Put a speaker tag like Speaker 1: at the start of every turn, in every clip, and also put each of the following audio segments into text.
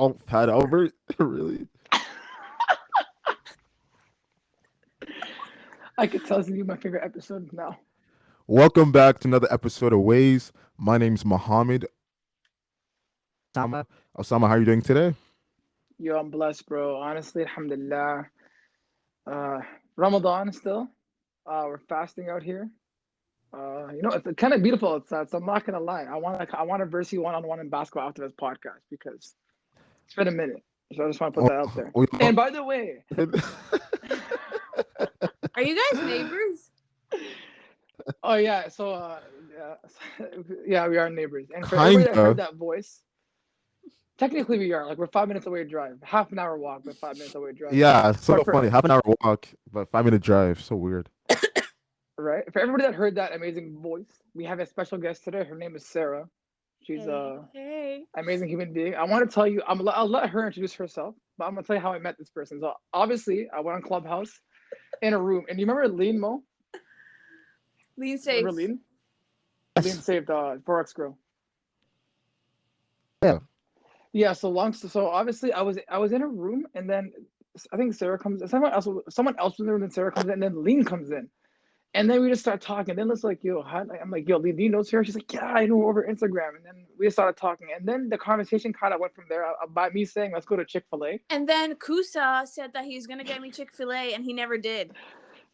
Speaker 1: Oh, Pat Albert? Really?
Speaker 2: I could tell this is my favorite episode now.
Speaker 1: Welcome back to another episode of Ways. My name's Mohammed. Osama, how are you doing today?
Speaker 2: Yo, I'm blessed, bro. Honestly, alhamdulillah. Uh, Ramadan still. We're fasting out here. It's kind of beautiful outside, so I'm not gonna lie. I want to verse you one on one in basketball after this podcast because it's been a minute. So I just want to put
Speaker 1: Oh,
Speaker 2: that out there.
Speaker 1: we
Speaker 2: And by the way,
Speaker 3: Are you guys neighbors?
Speaker 2: oh yeah, so yeah, yeah, we are neighbors. And for everybody that heard
Speaker 1: Kinda.
Speaker 2: that voice, technically we are. Like we're 5 minutes away drive, half an hour walk, but 5 minutes away drive.
Speaker 1: Yeah, it's so
Speaker 2: But for
Speaker 1: funny. Half an hour walk, but 5 minute drive. So weird.
Speaker 2: right? For everybody that heard that amazing voice, we have a special guest today. Her name is Sarah. She's
Speaker 3: Hey,
Speaker 2: a
Speaker 3: hey.
Speaker 2: amazing human being. I want to tell you, I'll let her introduce herself, but I'm gonna tell you how I met this person. So obviously, I went on Clubhouse in a room, and you remember Lean Mo?
Speaker 3: Lean
Speaker 2: Remember
Speaker 3: safe.
Speaker 2: Lean? Lean saved Forex Girl.
Speaker 1: Yeah.
Speaker 2: Yeah. So obviously, I was in a room, and then I think Sarah comes. Someone else was in the room, and Sarah comes in, and then Lean comes in. And then we just start talking. Then it's like, yo, I'm like, yo, do you know Sarah? She's like, yeah, I know her over Instagram. And then we just started talking. And then the conversation kind of went from there by me saying, let's go to Chick-fil-A.
Speaker 3: And then Kusa said that he's gonna get me Chick-fil-A, and he never did.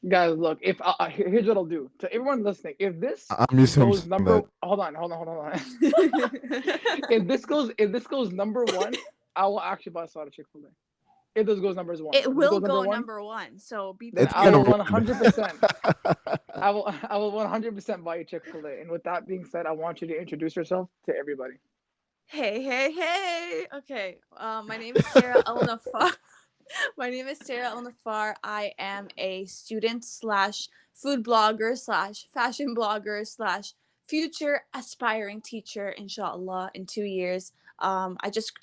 Speaker 2: Guys, look, if here's what I'll do to everyone listening. If this
Speaker 1: I'm used to him
Speaker 2: goes
Speaker 1: saying
Speaker 2: number,
Speaker 1: that.
Speaker 2: hold on. If this goes number one, I will actually buy a slot of Chick-fil-A. If this goes number one,
Speaker 3: It
Speaker 2: if this
Speaker 3: will
Speaker 2: goes
Speaker 3: go
Speaker 2: one,
Speaker 3: number one. So be
Speaker 2: then
Speaker 1: It's
Speaker 2: I
Speaker 3: prepared.
Speaker 2: will
Speaker 1: gonna run.
Speaker 2: 100%. I will 100% buy you Chick-fil-A. And with that being said, I want you to introduce yourself to everybody.
Speaker 3: Hey. Okay. My name is Sarah El Naffar. My name is Sarah El Naffar. I am a student slash food blogger slash fashion blogger slash future aspiring teacher, inshallah, in 2 years. I'm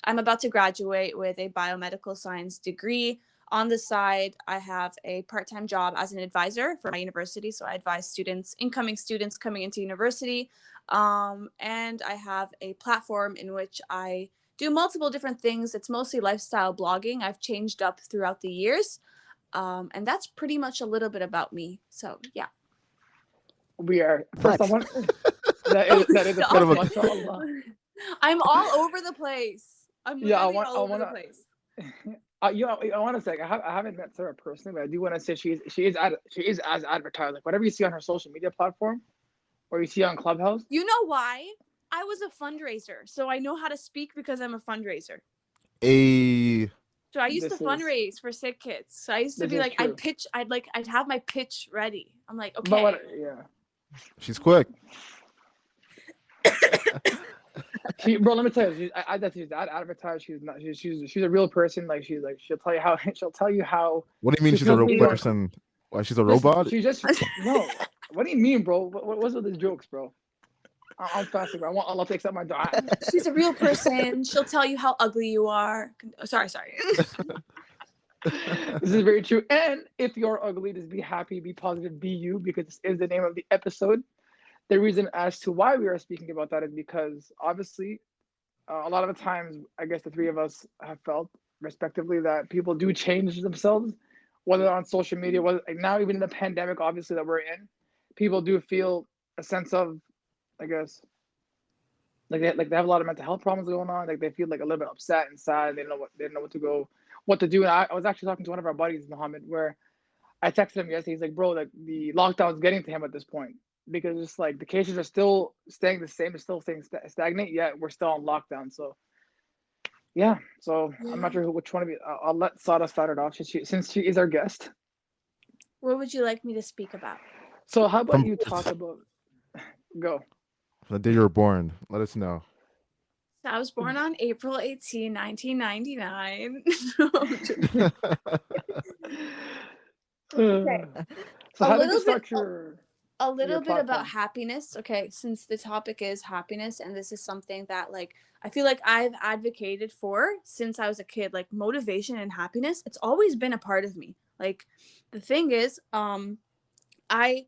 Speaker 3: about to graduate with a biomedical science degree. On the side, I have a part-time job as an advisor for my university. So I advise incoming students coming into university. And I have a platform in which I do multiple different things. It's mostly lifestyle blogging. I've changed up throughout the years. And that's pretty much a little bit about me. So, yeah.
Speaker 2: We are for
Speaker 1: Flex.
Speaker 2: someone that is a
Speaker 3: Stop
Speaker 2: flex,
Speaker 3: it.
Speaker 2: mashallah.
Speaker 3: I'm all over the place. I'm
Speaker 2: Yeah,
Speaker 3: literally all over the place.
Speaker 2: I want to say I haven't met Sarah personally, but I do want to say she is as advertised. Like whatever you see on her social media platform, or you see on Clubhouse.
Speaker 3: You know why? I was a fundraiser, so I know how to speak because I'm a fundraiser.
Speaker 1: A
Speaker 3: So I used to
Speaker 2: This is
Speaker 3: fundraise for sick kids. So I used to
Speaker 2: this
Speaker 3: be
Speaker 2: is
Speaker 3: like,
Speaker 2: true.
Speaker 3: I'd have my pitch ready. I'm like,
Speaker 2: But
Speaker 3: okay.
Speaker 2: yeah,
Speaker 1: she's quick.
Speaker 2: bro, let me tell you, she's that advertised. She's not. She's a real person. Like she'll tell you how she'll tell you how
Speaker 1: What do you mean
Speaker 2: she
Speaker 1: she's a
Speaker 2: feels
Speaker 1: real
Speaker 2: more.
Speaker 1: person? Why she's a
Speaker 2: Listen,
Speaker 1: robot?
Speaker 2: she just no. What do you mean, bro? What's with the jokes, bro? I'm fasting, bro. I want Allah to accept my dua.
Speaker 3: She's a real person. She'll tell you how ugly you are. Oh, sorry.
Speaker 2: This is very true. And if you're ugly, just be happy, be positive, be you, because this is the name of the episode. The reason as to why we are speaking about that is because obviously, a lot of the times, I guess the three of us have felt, respectively, that people do change themselves, whether on social media, whether like now even in the pandemic, obviously that we're in, people do feel a sense of, I guess, like they have a lot of mental health problems going on. Like they feel like a little bit upset and sad. They don't know what to do. And I was actually talking to one of our buddies, Mohammed, where I texted him yesterday. He's like, bro, like the lockdown is getting to him at this point because it's like the cases are still staying the same, they're still staying stagnant. Yet we're still on lockdown. So yeah. So I'm not sure which one of you. I'll let Sada start it off since she is our guest.
Speaker 3: What would you like me to speak about?
Speaker 2: So how about
Speaker 1: From
Speaker 2: you talk about go?
Speaker 1: the day you were born. Let us know.
Speaker 3: So I was born on April 18, 1999. Okay.
Speaker 2: So
Speaker 3: A
Speaker 2: how did you
Speaker 3: little bit
Speaker 2: start your
Speaker 3: a little bit about
Speaker 2: platform?
Speaker 3: happiness. Okay, since the topic is happiness, and this is something that like I feel like I've advocated for since I was a kid, like motivation and happiness, it's always been a part of me. Like the thing is, I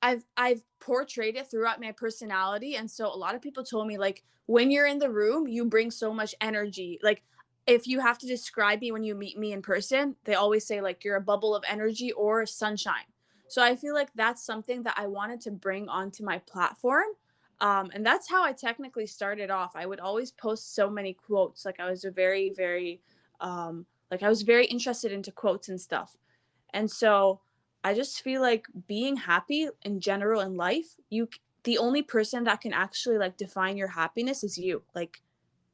Speaker 3: I've portrayed it throughout my personality, and so a lot of people told me like when you're in the room you bring so much energy. Like if you have to describe me when you meet me in person, they always say like you're a bubble of energy or sunshine. So I feel like that's something that I wanted to bring onto my platform. And that's how I technically started off. I would always post so many quotes. Like I was a very, very, like I was very interested into quotes and stuff. And so I just feel like being happy in general in life, the only person that can actually like define your happiness is you. Like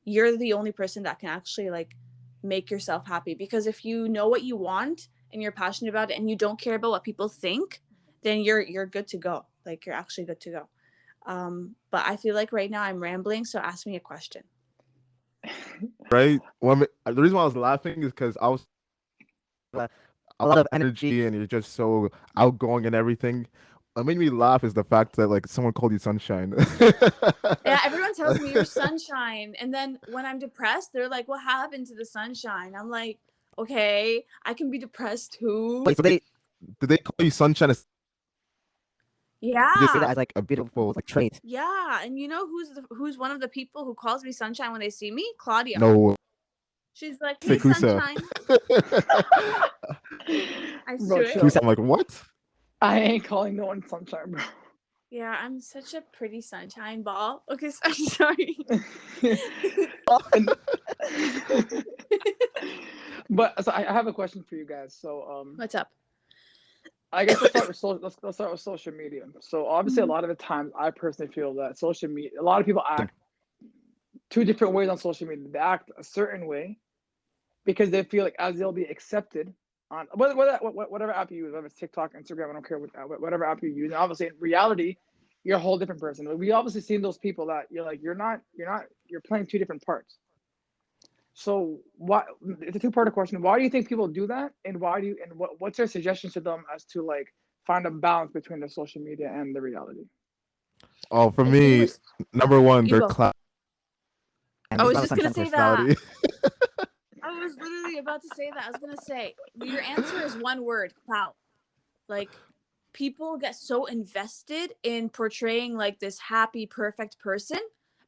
Speaker 3: you're the only person that can actually like make yourself happy, because if you know what you want and you're passionate about it and you don't care about what people think, then you're good to go. Like you're actually good to go. But I feel like right now I'm rambling, so ask me a question.
Speaker 1: Right? Well, the reason why I was laughing is because I was a lot of energy and you're just so outgoing and everything. What made me laugh is the fact that like someone called you sunshine.
Speaker 3: Yeah, everyone tells me you're sunshine, and then when I'm depressed, they're like, "What happened to the sunshine?" I'm like, "Okay, I can be depressed too."
Speaker 1: Like, so did they call you sunshine? As, just say that
Speaker 3: Yeah,
Speaker 1: as like a beautiful like trait?
Speaker 3: yeah, and you know who's one of the people who calls me sunshine when they see me? Claudia.
Speaker 1: No,
Speaker 3: She's like, "Hey,
Speaker 1: Sekusa.
Speaker 3: sunshine." I
Speaker 2: Bro,
Speaker 3: swear.
Speaker 2: chill.
Speaker 1: Sekusa. I'm like, what?
Speaker 2: I ain't calling no one sunshine, bro.
Speaker 3: Yeah, I'm such a pretty sunshine ball. Okay, so, I'm sorry.
Speaker 2: And- but so I have a question for you guys. So
Speaker 3: What's up?
Speaker 2: I guess let's start with let's start with social media. So obviously, a
Speaker 3: Mhm.
Speaker 2: lot of the times, I personally feel that social media, a lot of people act two different ways on social media. They act a certain way because they feel like as they'll be accepted on whatever app you use, whether it's TikTok, Instagram, I don't care whatever app you use. And obviously, in reality, you're a whole different person. Like, we obviously seen those people that you're playing two different parts. So what? It's a two-part question. Why do you think people do that, and what's your suggestions to them as to like find a balance between the social media and the reality?
Speaker 1: Oh, for
Speaker 3: I think
Speaker 1: me,
Speaker 3: with
Speaker 1: number one,
Speaker 3: you
Speaker 1: they're
Speaker 3: go.
Speaker 1: class.
Speaker 3: I was
Speaker 1: Not a
Speaker 3: just gonna
Speaker 1: sunshine
Speaker 3: say that.
Speaker 1: personality.
Speaker 3: I was literally about to say that. I was gonna say your answer is one word, clout. Like people get so invested in portraying like this happy, perfect person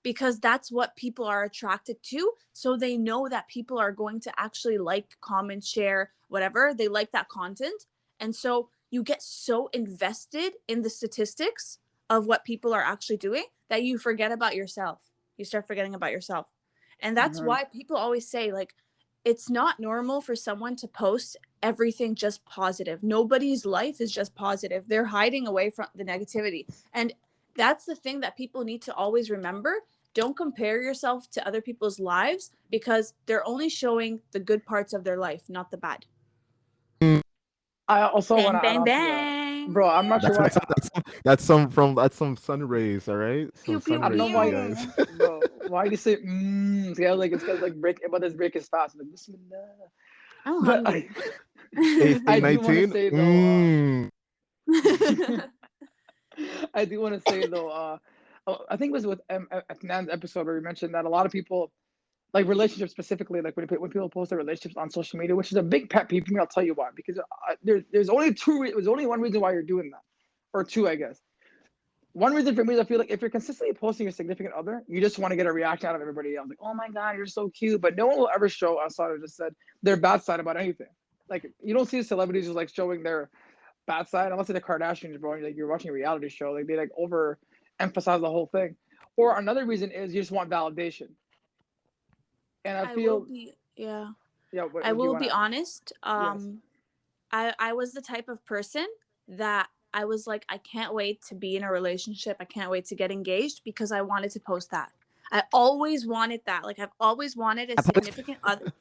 Speaker 3: because that's what people are attracted to. So they know that people are going to actually like, comment, share, whatever. They like that content. And so you get so invested in the statistics of what people are actually doing that you forget about yourself. You start forgetting about yourself. And that's
Speaker 2: Mhm.
Speaker 3: why people always say, like, it's not normal for someone to post everything just positive. Nobody's life is just positive. They're hiding away from the negativity. And that's the thing that people need to always remember. Don't compare yourself to other people's lives because they're only showing the good parts of their life, not the bad.
Speaker 2: I also want
Speaker 3: Bang,
Speaker 2: to add
Speaker 3: bang,
Speaker 2: on to that,
Speaker 3: bang.
Speaker 2: bro. I'm not sure
Speaker 1: That's
Speaker 2: why.
Speaker 1: that's some sun rays, all right? Some
Speaker 3: Pew,
Speaker 1: sun
Speaker 3: pew,
Speaker 2: I don't know
Speaker 1: rays for
Speaker 2: why,
Speaker 1: you guys.
Speaker 3: pew.
Speaker 2: bro. Why do you say it's got like break, but this break is fast. Like Bismillah.
Speaker 3: I'm
Speaker 2: But
Speaker 3: hungry.
Speaker 2: I do want to
Speaker 1: 819.
Speaker 2: say though. I do want to say though. I think it was with Nan's episode where we mentioned that a lot of people like relationships specifically, like when people post their relationships on social media, which is a big pet peeve for me. I'll tell you why. Because there's only there's only one reason why you're doing that, or two, I guess. One reason for me is I feel like if you're consistently posting your significant other, you just want to get a reaction out of everybody else. Like, oh my God, you're so cute. But no one will ever show, as Sada just said, their bad side about anything. Like, you don't see celebrities just like showing their bad side, unless it's the Kardashians, bro. Like, you're watching a reality show. Like, they like over emphasize the whole thing. Or another reason is you just want validation. And I
Speaker 3: I will
Speaker 2: feel,
Speaker 3: be, yeah.
Speaker 2: yeah,
Speaker 3: I
Speaker 2: what do you
Speaker 3: will
Speaker 2: want
Speaker 3: be
Speaker 2: to add?
Speaker 3: honest.
Speaker 2: Yes.
Speaker 3: I was the type of person that I was like, I can't wait to be in a relationship. I can't wait to get engaged because I wanted to post that. I always wanted that. Like I've always wanted a significant other.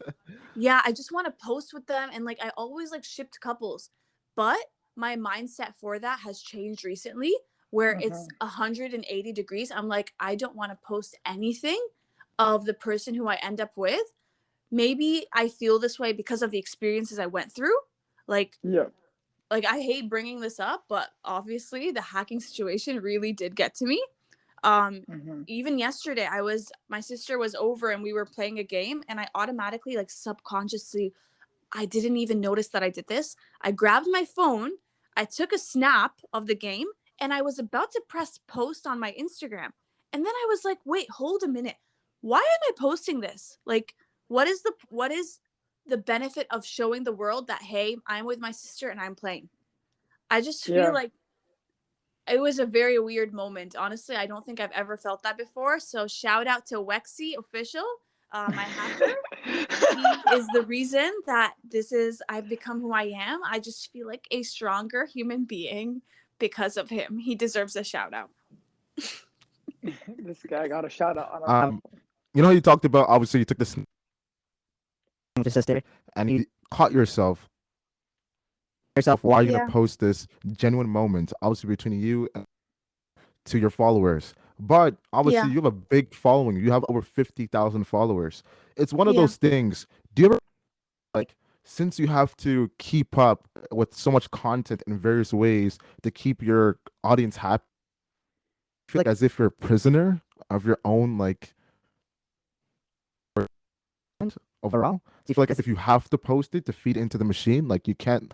Speaker 3: Yeah, I just want to post with them, and like I always like shipped couples. But my mindset for that has changed recently where it's
Speaker 2: Uh-huh.
Speaker 3: 180 degrees. I'm like, I don't want to post anything of the person who I end up with. Maybe I feel this way because of the experiences I went through. Like
Speaker 2: Yeah.
Speaker 3: I hate bringing this up, but obviously the hacking situation really did get to me.
Speaker 2: Mm-hmm.
Speaker 3: Even yesterday, my sister was over and we were playing a game, and I automatically, like subconsciously, I didn't even notice that I did this. I grabbed my phone, I took a snap of the game, and I was about to press post on my Instagram. And then I was like, wait, hold a minute. Why am I posting this? Like, what is the benefit of showing the world that, hey, I'm with my sister and I'm playing? I just feel
Speaker 2: Yeah.
Speaker 3: like it was a very weird moment. Honestly, I don't think I've ever felt that before. So shout out to Wexy official, my hacker. He is the reason that I've become who I am. I just feel like a stronger human being because of him. He deserves a shout out.
Speaker 2: This guy got a shout out on our
Speaker 1: Um,
Speaker 2: platform.
Speaker 1: you know, you talked about obviously you took this with your sister and you caught yourself why you're gonna
Speaker 3: Yeah.
Speaker 1: post this genuine moment, obviously between you and to your followers. But obviously,
Speaker 3: Yeah.
Speaker 1: you have a big following. You have over 50,000 followers. It's one of
Speaker 3: Yeah.
Speaker 1: those things. Do you ever like since you have to keep up with so much content in various ways to keep your audience happy, feel like as if you're a prisoner of your own like overall? Do you feel like as if you have to post it to feed into the machine? Like you can't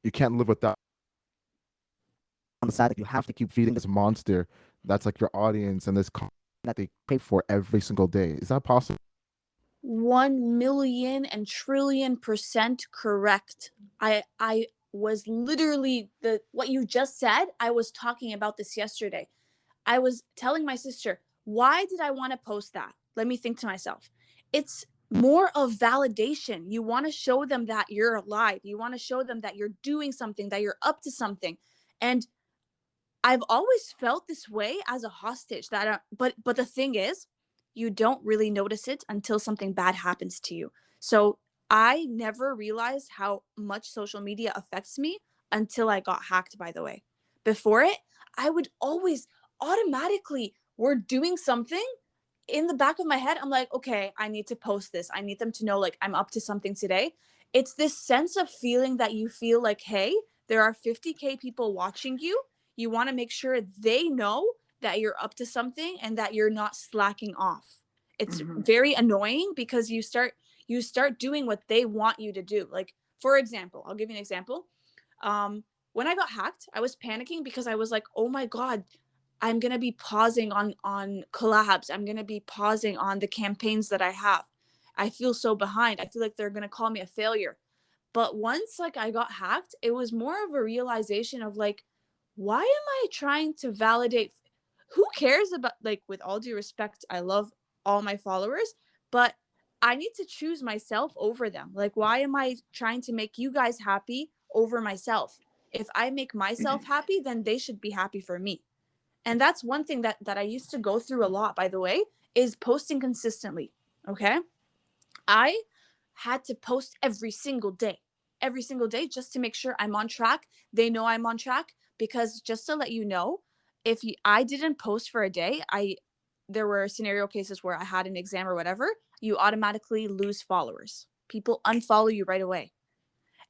Speaker 1: live without on the side. Like you have to keep feeding this monster that's like your audience and this content that they pay for every single day. Is that possible?
Speaker 3: 1,000,000 and trillion% correct. I was literally the what you just said. I was talking about this yesterday. I was telling my sister, why did I want to post that? Let me think to myself. It's more of validation. You want to show them that you're alive. You want to show them that you're doing something, that you're up to something. And I've always felt this way as a hostage but the thing is, you don't really notice it until something bad happens to you. So I never realized how much social media affects me until I got hacked, by the way. Before it, I would always automatically, we're doing something in the back of my head, I'm like, okay, I need to post this. I need them to know like I'm up to something today. It's this sense of feeling that you feel like, hey, there are 50K people watching you. You want to make sure they know that you're up to something and that you're not slacking off. It's
Speaker 2: Hmm.
Speaker 3: very annoying because you start doing what they want you to do. Like, for example, I'll give you an example. When I got hacked, I was panicking because I was like, oh my God, I'm gonna be pausing on collabs. I'm gonna be pausing on the campaigns that I have. I feel so behind. I feel like they're gonna call me a failure. But once like I got hacked, it was more of a realization of like, why am I trying to validate? Who cares about, like, with all due respect, I love all my followers, but I need to choose myself over them. Like, why am I trying to make you guys happy over myself? If I make myself happy, then they should be happy for me. And that's one thing that I used to go through a lot, by the way, is posting consistently. Okay. I had to post every single day, just to make sure I'm on track. They know I'm on track because, just to let you know, if I didn't post for a day, there were scenario cases where I had an exam or whatever, you automatically lose followers. People unfollow you right away.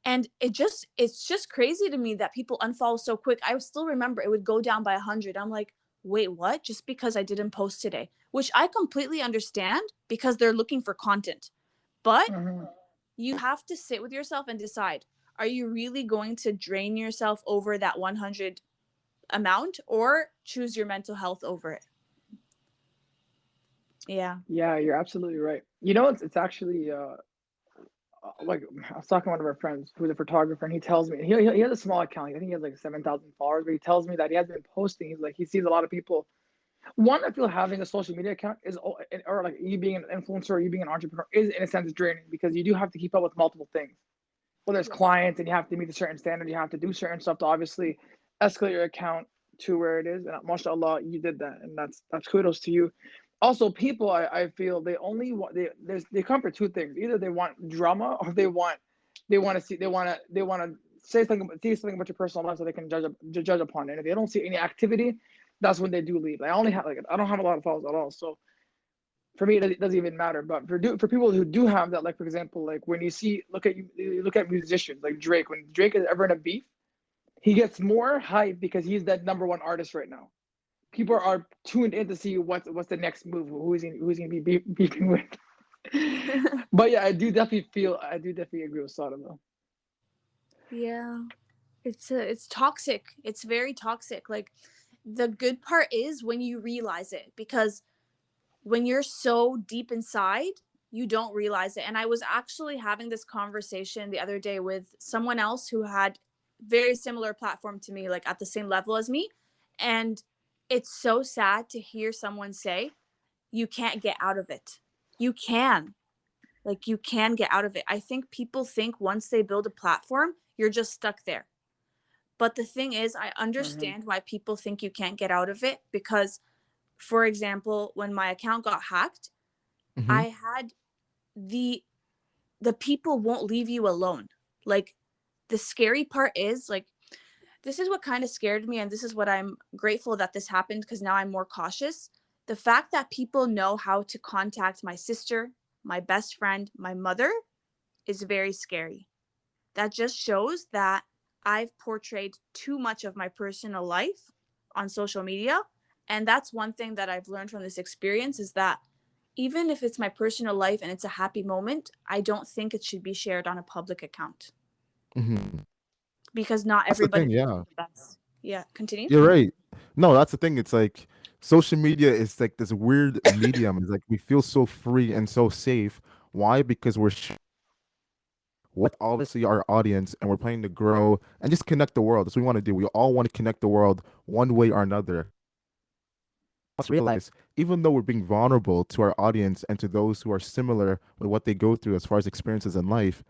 Speaker 3: And it's just crazy to me that people unfollow so quick. I still remember it would go down by 100. I'm like, wait, what? Just because I didn't post today, which I completely understand because they're looking for content. But
Speaker 2: Hmm.
Speaker 3: you have to sit with yourself and decide, are you really going to drain yourself over that 100 amount, or choose your mental health over it? Yeah.
Speaker 2: Yeah, you're absolutely right. You know, it's actually like I was talking to one of our friends who's a photographer, and he tells me he has a small account. I think he has like 7,000 followers, but he tells me that he has been posting. He's like he sees a lot of people. One, I feel having a social media account is or like you being an influencer or you being an entrepreneur is in a sense draining because you do have to keep up with multiple things. Well, there's
Speaker 3: Yes.
Speaker 2: clients and you have to meet a certain standard. You have to do certain stuff to obviously escalate your account to where it is. And mashallah, you did that, and that's kudos to you. Also, people, I feel they only want they come for two things. Either they want drama or they want to say something about your personal life so they can judge upon it. And if they don't see any activity, that's when they do leave. I only have like I don't have a lot of followers at all, so for me it doesn't even matter. But for people who do have that, like for example, like when you look at musicians like Drake. When Drake is ever in a beef, he gets more hype because he's that number one artist right now. People are tuned in to see what's the next move, who's he gonna be beefing with. But yeah, I do definitely agree with Sada though.
Speaker 3: Yeah. It's toxic. It's very toxic. Like, the good part is when you realize it, because when you're so deep inside, you don't realize it. And I was actually having this conversation the other day with someone else who had very similar platform to me, like at the same level as me. And it's so sad to hear someone say, you can't get out of it. You can. Like, you can get out of it. I think people think once they build a platform, you're just stuck there. But the thing is, I
Speaker 2: Mm-hmm.
Speaker 3: understand why people think you can't get out of it because, for example, when my account got hacked,
Speaker 1: Hmm.
Speaker 3: I had the the people won't leave you alone. Like, the scary part is, like, this is what kind of scared me, and this is what I'm grateful that this happened because now I'm more cautious. The fact that people know how to contact my sister, my best friend, my mother is very scary. That just shows that I've portrayed too much of my personal life on social media. And that's one thing that I've learned from this experience is that even if it's my personal life and it's a happy moment, I don't think it should be shared on a public account
Speaker 1: Hmm.
Speaker 3: because not
Speaker 1: That's the
Speaker 3: everybody
Speaker 1: thing.
Speaker 3: is
Speaker 1: Yeah,
Speaker 3: the best. Yeah, continue.
Speaker 1: you're right. No, that's the thing. It's like social media is like this weird medium. It's like we feel so free and so safe. Why? Because we're with obviously our audience and we're planning to grow and just connect the world. That's what we want to do. We all want to connect the world one way or another. Let's realize, even though we're being vulnerable to our audience and to those who are similar with what they go through as far as experiences in life,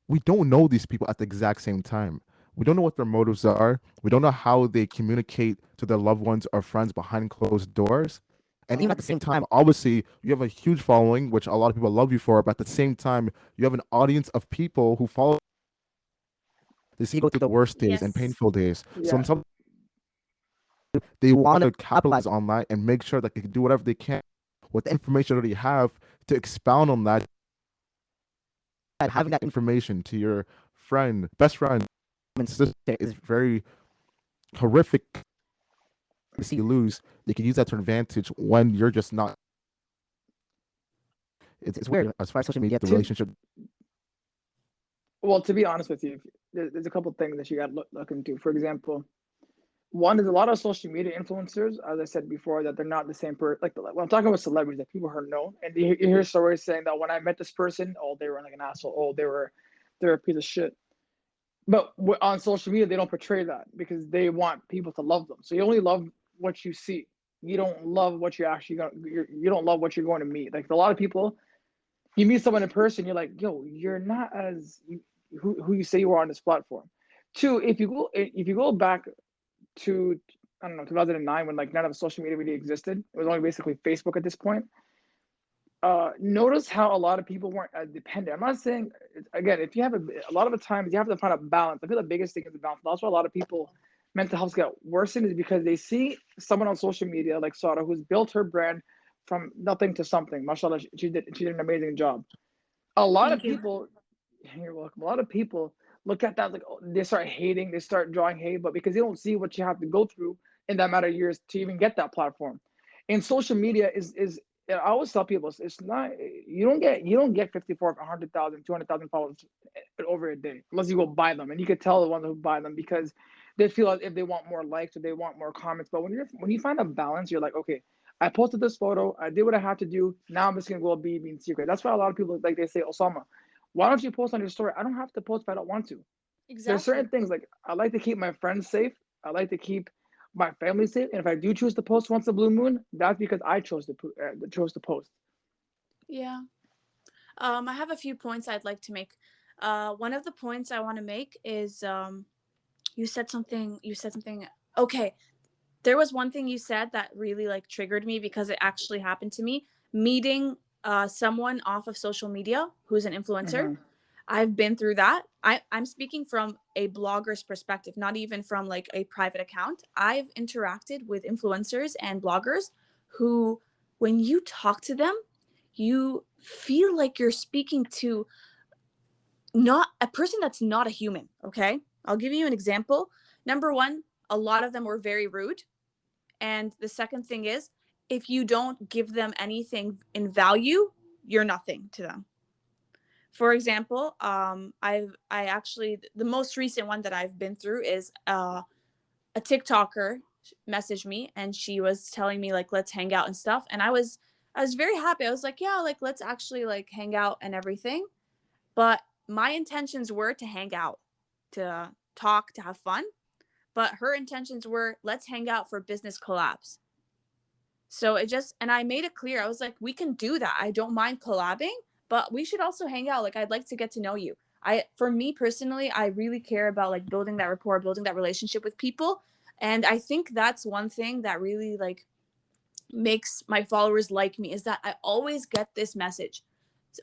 Speaker 1: we don't know these people at the exact same time. We don't know what their motives are. We don't know how they communicate to their loved ones or friends behind closed doors. And even at the same time, obviously, you have a huge following, which a lot of people love you for. But at the same time, you have an audience of people who follow. They see you go through the worst days and
Speaker 3: Yes.
Speaker 1: painful days. So
Speaker 2: Yeah.
Speaker 1: in some, they want to capitalize online and make sure that they can do whatever they can with the information that they have to expound on that. Having that information to your friend, best friend, and sister is very horrific to see you lose. They can use that to advantage when you're just not. It's weird as far as social media, the
Speaker 2: To
Speaker 1: relationship.
Speaker 2: Well, to be honest with you, there's a couple things that you got to look into. For example, one is a lot of social media influencers, as I said before, that they're not the same person. Like when I'm talking about celebrities, that people who are known, and you hear stories saying that when I met this person, oh, they were like an asshole, oh, they're a piece of shit. But on social media, they don't portray that because they want people to love them. So you only love what you see. You don't love what you're actually going. You don't love what you're going to meet. Like a lot of people, you meet someone in person, you're like, yo, you're not as who you say you are on this platform. Two, if you go back to I don't know 2009 when like none of social media really existed, it was only basically Facebook at this point. Notice how a lot of people weren't as dependent. I'm not saying again if you have a lot of the times you have to find a balance. I feel the biggest thing is the balance. That's why a lot of people mental health get worsened is because they see someone on social media like Sara who's built her brand from nothing to something. Mashallah, she did an amazing job. A lot of
Speaker 3: Thank you.
Speaker 2: people, you're welcome. A lot of people look at that like oh, they start hating, they start drawing hate, but because they don't see what you have to go through in that matter of years to even get that platform. And social media is I always tell people it's not you don't get 54, 100,000, 200,000 followers over a day unless you go buy them, and you can tell the ones who buy them because they feel as if they want more likes or they want more comments. But when you find a balance, you're like, okay, I posted this photo. I did what I had to do. Now I'm just gonna go be being secret. That's why a lot of people like they say, Osama, why don't you post on your story? I don't have to post if I don't want to. There's
Speaker 3: Exactly.
Speaker 2: certain things like I like to keep my friends safe. I like to keep my family safe. And if I do choose to post once a blue moon, that's because I chose to post.
Speaker 3: Yeah. I have a few points I'd like to make. One of the points I want to make is you said something. You said something. Okay, there was one thing you said that really like triggered me because it actually happened to me. Meeting someone off of social media who's an influencer.
Speaker 2: Mm-hmm.
Speaker 3: I've been through that. I'm speaking from a blogger's perspective, not even from like a private account. I've interacted with influencers and bloggers who, when you talk to them, you feel like you're speaking to not a person that's not a human. Okay. I'll give you an example. Number one, a lot of them were very rude. And the second thing is, if you don't give them anything in value, you're nothing to them. For example, I actually the most recent one that I've been through is a TikToker messaged me and she was telling me like let's hang out and stuff, and I was very happy. I was like, yeah, like let's actually like hang out and everything. But my intentions were to hang out, to talk, to have fun. But her intentions were let's hang out for business collabs. So it just, and I made it clear. I was like, we can do that. I don't mind collabing, but we should also hang out. Like, I'd like to get to know you. For me personally, I really care about like building that rapport, building that relationship with people. And I think that's one thing that really like makes my followers like me is that I always get this message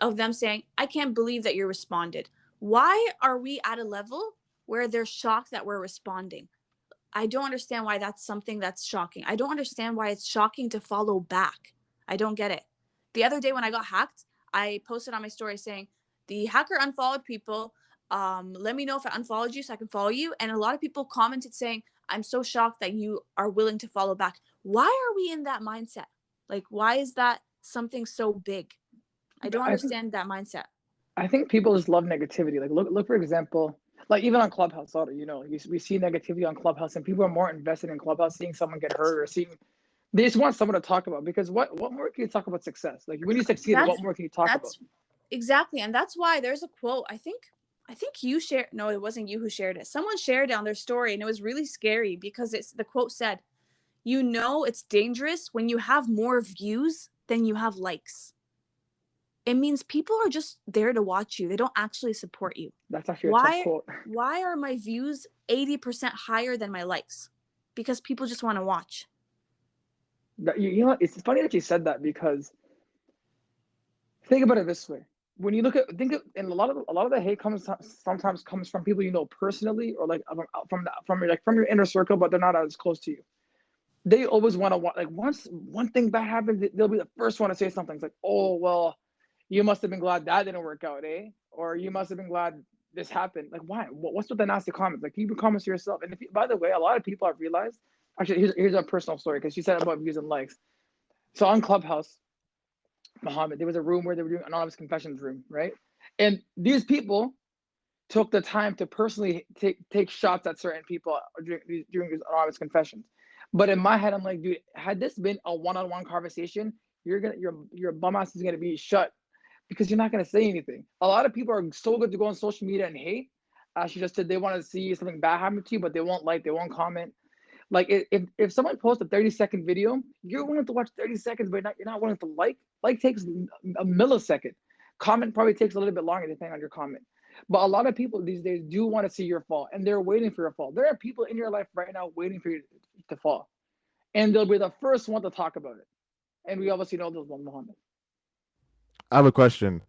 Speaker 3: of them saying, I can't believe that you responded. Why are we at a level where they're shocked that we're responding? I don't understand why that's something that's shocking. I don't understand why it's shocking to follow back. I don't get it. The other day when I got hacked, I posted on my story saying, the hacker unfollowed people. Let me know if I unfollowed you so I can follow you. And a lot of people commented saying, I'm so shocked that you are willing to follow back. Why are we in that mindset? Like, why is that something so big? I don't
Speaker 2: I think
Speaker 3: understand that mindset.
Speaker 2: I think people just love negativity. Like look for example, like even on Clubhouse, we see negativity on Clubhouse, and people are more invested in Clubhouse, seeing someone get hurt or seeing. They just want someone to talk about because what more can you talk about success? Like when you succeeded, what
Speaker 3: That's
Speaker 2: more can you talk about?
Speaker 3: that's exactly, and that's why there's a quote. I think you shared. No, it wasn't you who shared it. Someone shared it on their story, and it was really scary because it's the quote said, "You know, it's dangerous when you have more views than you have likes. It means people are just there to watch you. They don't actually support you.
Speaker 2: That's actually a tough
Speaker 3: Why?
Speaker 2: quote.
Speaker 3: Why are my views 80% higher than my likes? Because people just want to watch."
Speaker 2: You know, it's funny that you said that because think about it this way. When you look at think of and a lot of the hate comes sometimes comes from people you know personally or like from your inner circle, but they're not as close to you. They always want to like once one thing bad happens, they'll be the first one to say something. It's like, oh well, you must have been glad that didn't work out, eh? Or you must have been glad this happened. Like, why? What's with the nasty comments? Like, keep your comments to yourself. And if you, by the way, a lot of people have realized. Actually, here's a personal story because you said about views and likes. So on Clubhouse, Muhammad, there was a room where they were doing anonymous confessions room, right? And these people took the time to personally take shots at certain people during these anonymous confessions. But in my head, I'm like, dude, had this been a one-on-one conversation, your bum ass is gonna be shut because you're not gonna say anything. A lot of people are so good to go on social media and hate. She just said they want to see something bad happen to you, but they won't like, they won't comment. Like if someone posts a 30-second video, you're willing to watch 30 seconds, but you're not willing to like. Like takes a millisecond. Comment probably takes a little bit longer depending on your comment. But a lot of people these days do want to see your fall, and they're waiting for your fall. There are people in your life right now waiting for you to fall, and they'll be the first one to talk about it. And we obviously know those one, Muhammad.
Speaker 1: I have a question.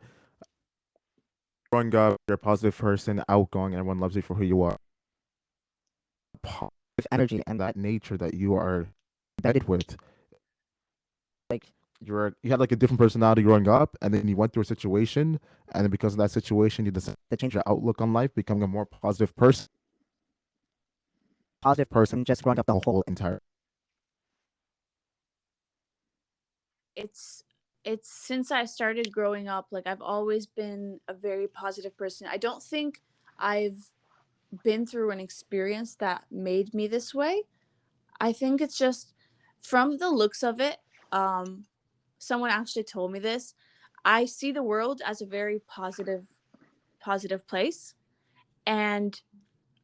Speaker 1: Growing up, you're a positive person, outgoing, and everyone loves you for who you are. Positive energy and that nature that you are embedded with. Like you had like a different personality growing up, and then you went through a situation, and then because of that situation, you decided to change your outlook on life, becoming a more positive person. Positive person, just growing up the whole entire.
Speaker 3: It's since I started growing up, like I've always been a very positive person. I don't think I've been through an experience that made me this way. I think it's just from the looks of it. Someone actually told me this. I see the world as a very positive place, and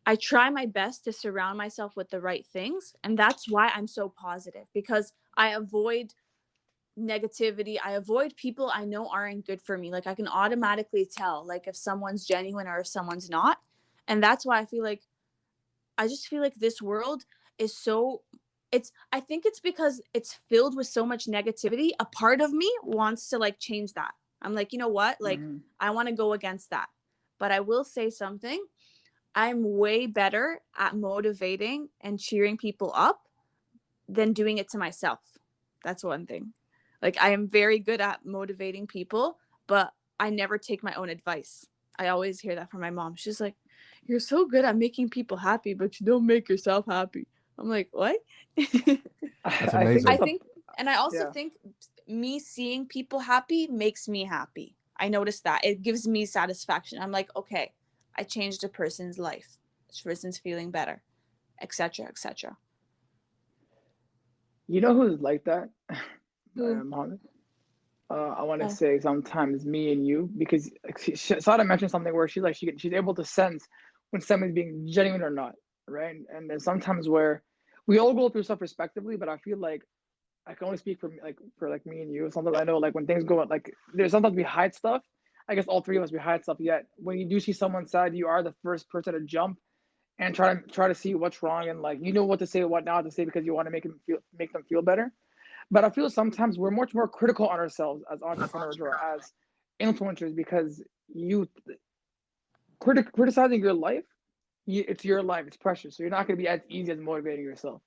Speaker 3: I try my best to surround myself with the right things, and that's why I'm so positive because I avoid negativity. I avoid people I know aren't good for me. Like I can automatically tell like if someone's genuine or if someone's not. And that's why I just feel like this world is so I think it's because it's filled with so much negativity. A part of me wants to like change that. I'm like, you know what? Like
Speaker 2: Mm-hmm.
Speaker 3: I want to go against that. But I will say something. I'm way better at motivating and cheering people up than doing it to myself. That's one thing. Like I am very good at motivating people, but I never take my own advice. I always hear that from my mom. She's like, "You're so good at making people happy, but you don't make yourself happy." I'm like, "What?"
Speaker 1: That's
Speaker 2: I think
Speaker 3: I
Speaker 1: amazing.
Speaker 2: that's a
Speaker 3: think and I also
Speaker 2: yeah.
Speaker 3: think me seeing people happy makes me happy. I noticed that. It gives me satisfaction. I'm like, "Okay, I changed a person's life. This person's feeling better." etc etc.
Speaker 2: You know who's like that,
Speaker 3: Who?
Speaker 2: Mohammed? I want to
Speaker 3: Oh,
Speaker 2: say sometimes me and you, because Sada mentioned something where she's like she's able to sense when someone's being genuine or not, right? And there's sometimes where we all go through stuff respectively, but I feel like I can only speak for like me and you. Sometimes I know like when things go like there's sometimes we hide stuff. I guess all three of us we hide stuff. Yet when you do see someone sad, you are the first person to jump and try to see what's wrong and like you know what to say, what not to say because you want to make them feel better. But I feel sometimes we're much more critical on ourselves as entrepreneurs or as influencers because you criticizing your life, it's your life, it's precious. So you're not going to be as easy as motivating yourself.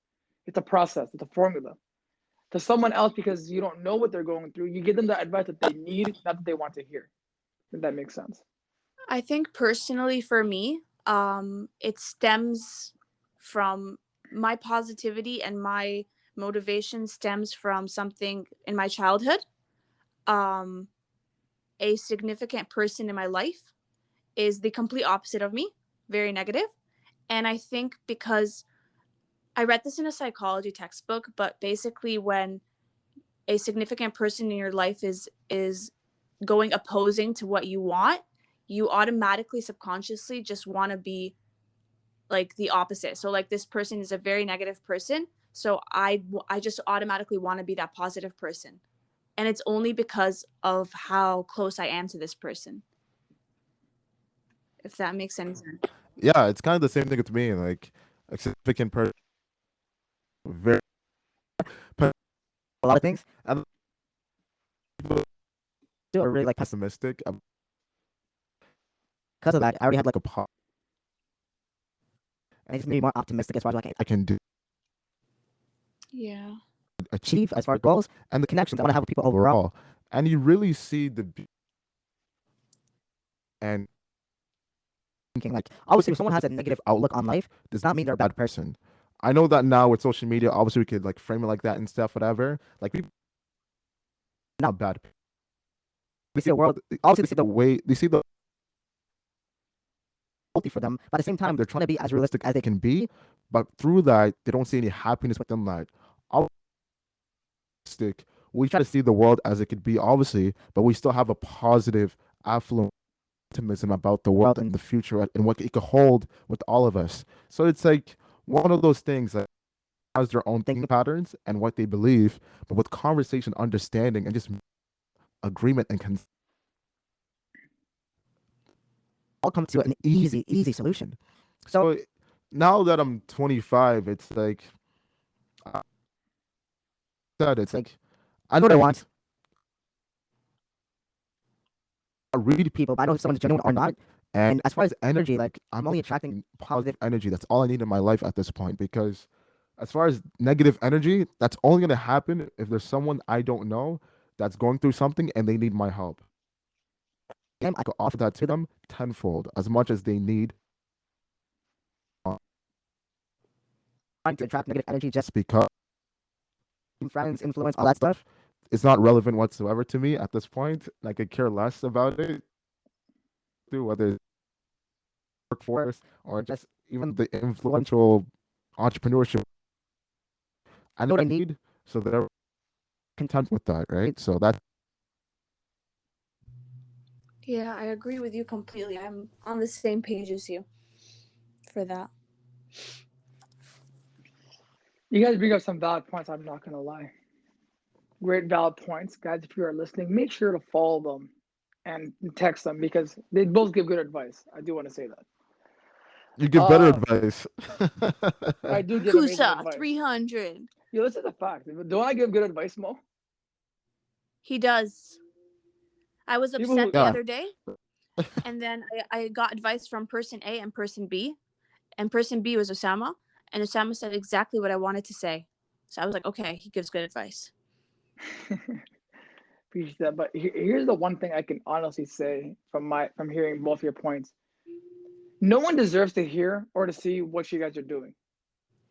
Speaker 2: It's a process, it's a formula. To someone else, because you don't know what they're going through, you give them the advice that they need, not that they want to hear. If that makes sense.
Speaker 3: I think personally for me, it stems from my positivity and my motivation stems from something in my childhood. Um, a significant person in my life is the complete opposite of me, very negative. And I think because I read this in a psychology textbook, but basically when a significant person in your life is going opposing to what you want, you automatically subconsciously just want to be like the opposite. So like this person is a very negative person, so I just automatically want to be that positive person. And it's only because of how close I am to this person. If that makes any sense.
Speaker 1: Yeah, it's kind of the same thing with me. Like a significant person, very a lot of things, and people still are really like pessimistic. Because of that, I already had like a pop, and it just made me more optimistic as far as like I can do
Speaker 3: Yeah.
Speaker 1: achieve as far as goals and the connections I want to have with people overall. And you really see and thinking like obviously if someone has a negative outlook on life, does not mean they're a bad person. I know that now with social media, obviously we could like frame it like that and stuff, whatever. Like people are not bad. They see the world. Obviously, they see the way they see the healthy for them. But at the same time, they're trying to be as realistic as they can be. But through that, they don't see any happiness within that. Obviously, we try to see the world as it could be, obviously, but we still have a positive, affluent optimism about the world and the future and what it could hold with all of us. So it's like one of those things that has their own thinking patterns and what they believe, but with conversation, understanding, and just agreement and all come to an easy solution. So now that I'm 25, it's like I said, it's like I know what I want. I read people, but I know if someone's genuine or not. And as far as energy, like I'm only attracting positive energy. That's all I need in my life at this point. Because as far as negative energy, that's only gonna happen if there's someone I don't know that's going through something and they need my help. And I could offer that to them tenfold, as much as they need. Trying to attract negative energy just because friends, influence, all that stuff, it's not relevant whatsoever to me at this point. I could care less about it, whether it's workforce or just even the influential entrepreneurship. I know what I need, so they're content with that, right? So that's
Speaker 3: Yeah, I agree with you completely. I'm on the same page as you for that.
Speaker 2: You guys bring up some valid points. I'm not gonna lie. Great valid points, guys. If you are listening, make sure to follow them and text them because they both give good advice. I do want to say that.
Speaker 1: you give better
Speaker 2: Uh,
Speaker 1: advice.
Speaker 2: I do give amazing
Speaker 3: Kusa
Speaker 2: advice.
Speaker 3: 300.
Speaker 2: You listen to the fact. Don't I give good advice, Mo?
Speaker 3: He does. I was
Speaker 2: People
Speaker 3: upset
Speaker 2: who
Speaker 3: the
Speaker 1: Yeah.
Speaker 3: other day, and then I got advice from person A and person B, and person B was Osama, and Osama said exactly what I wanted to say. So I was like, okay, he gives good advice.
Speaker 2: appreciate that, but here's the one thing I can honestly say from hearing both your points. No one deserves to hear or to see what you guys are doing.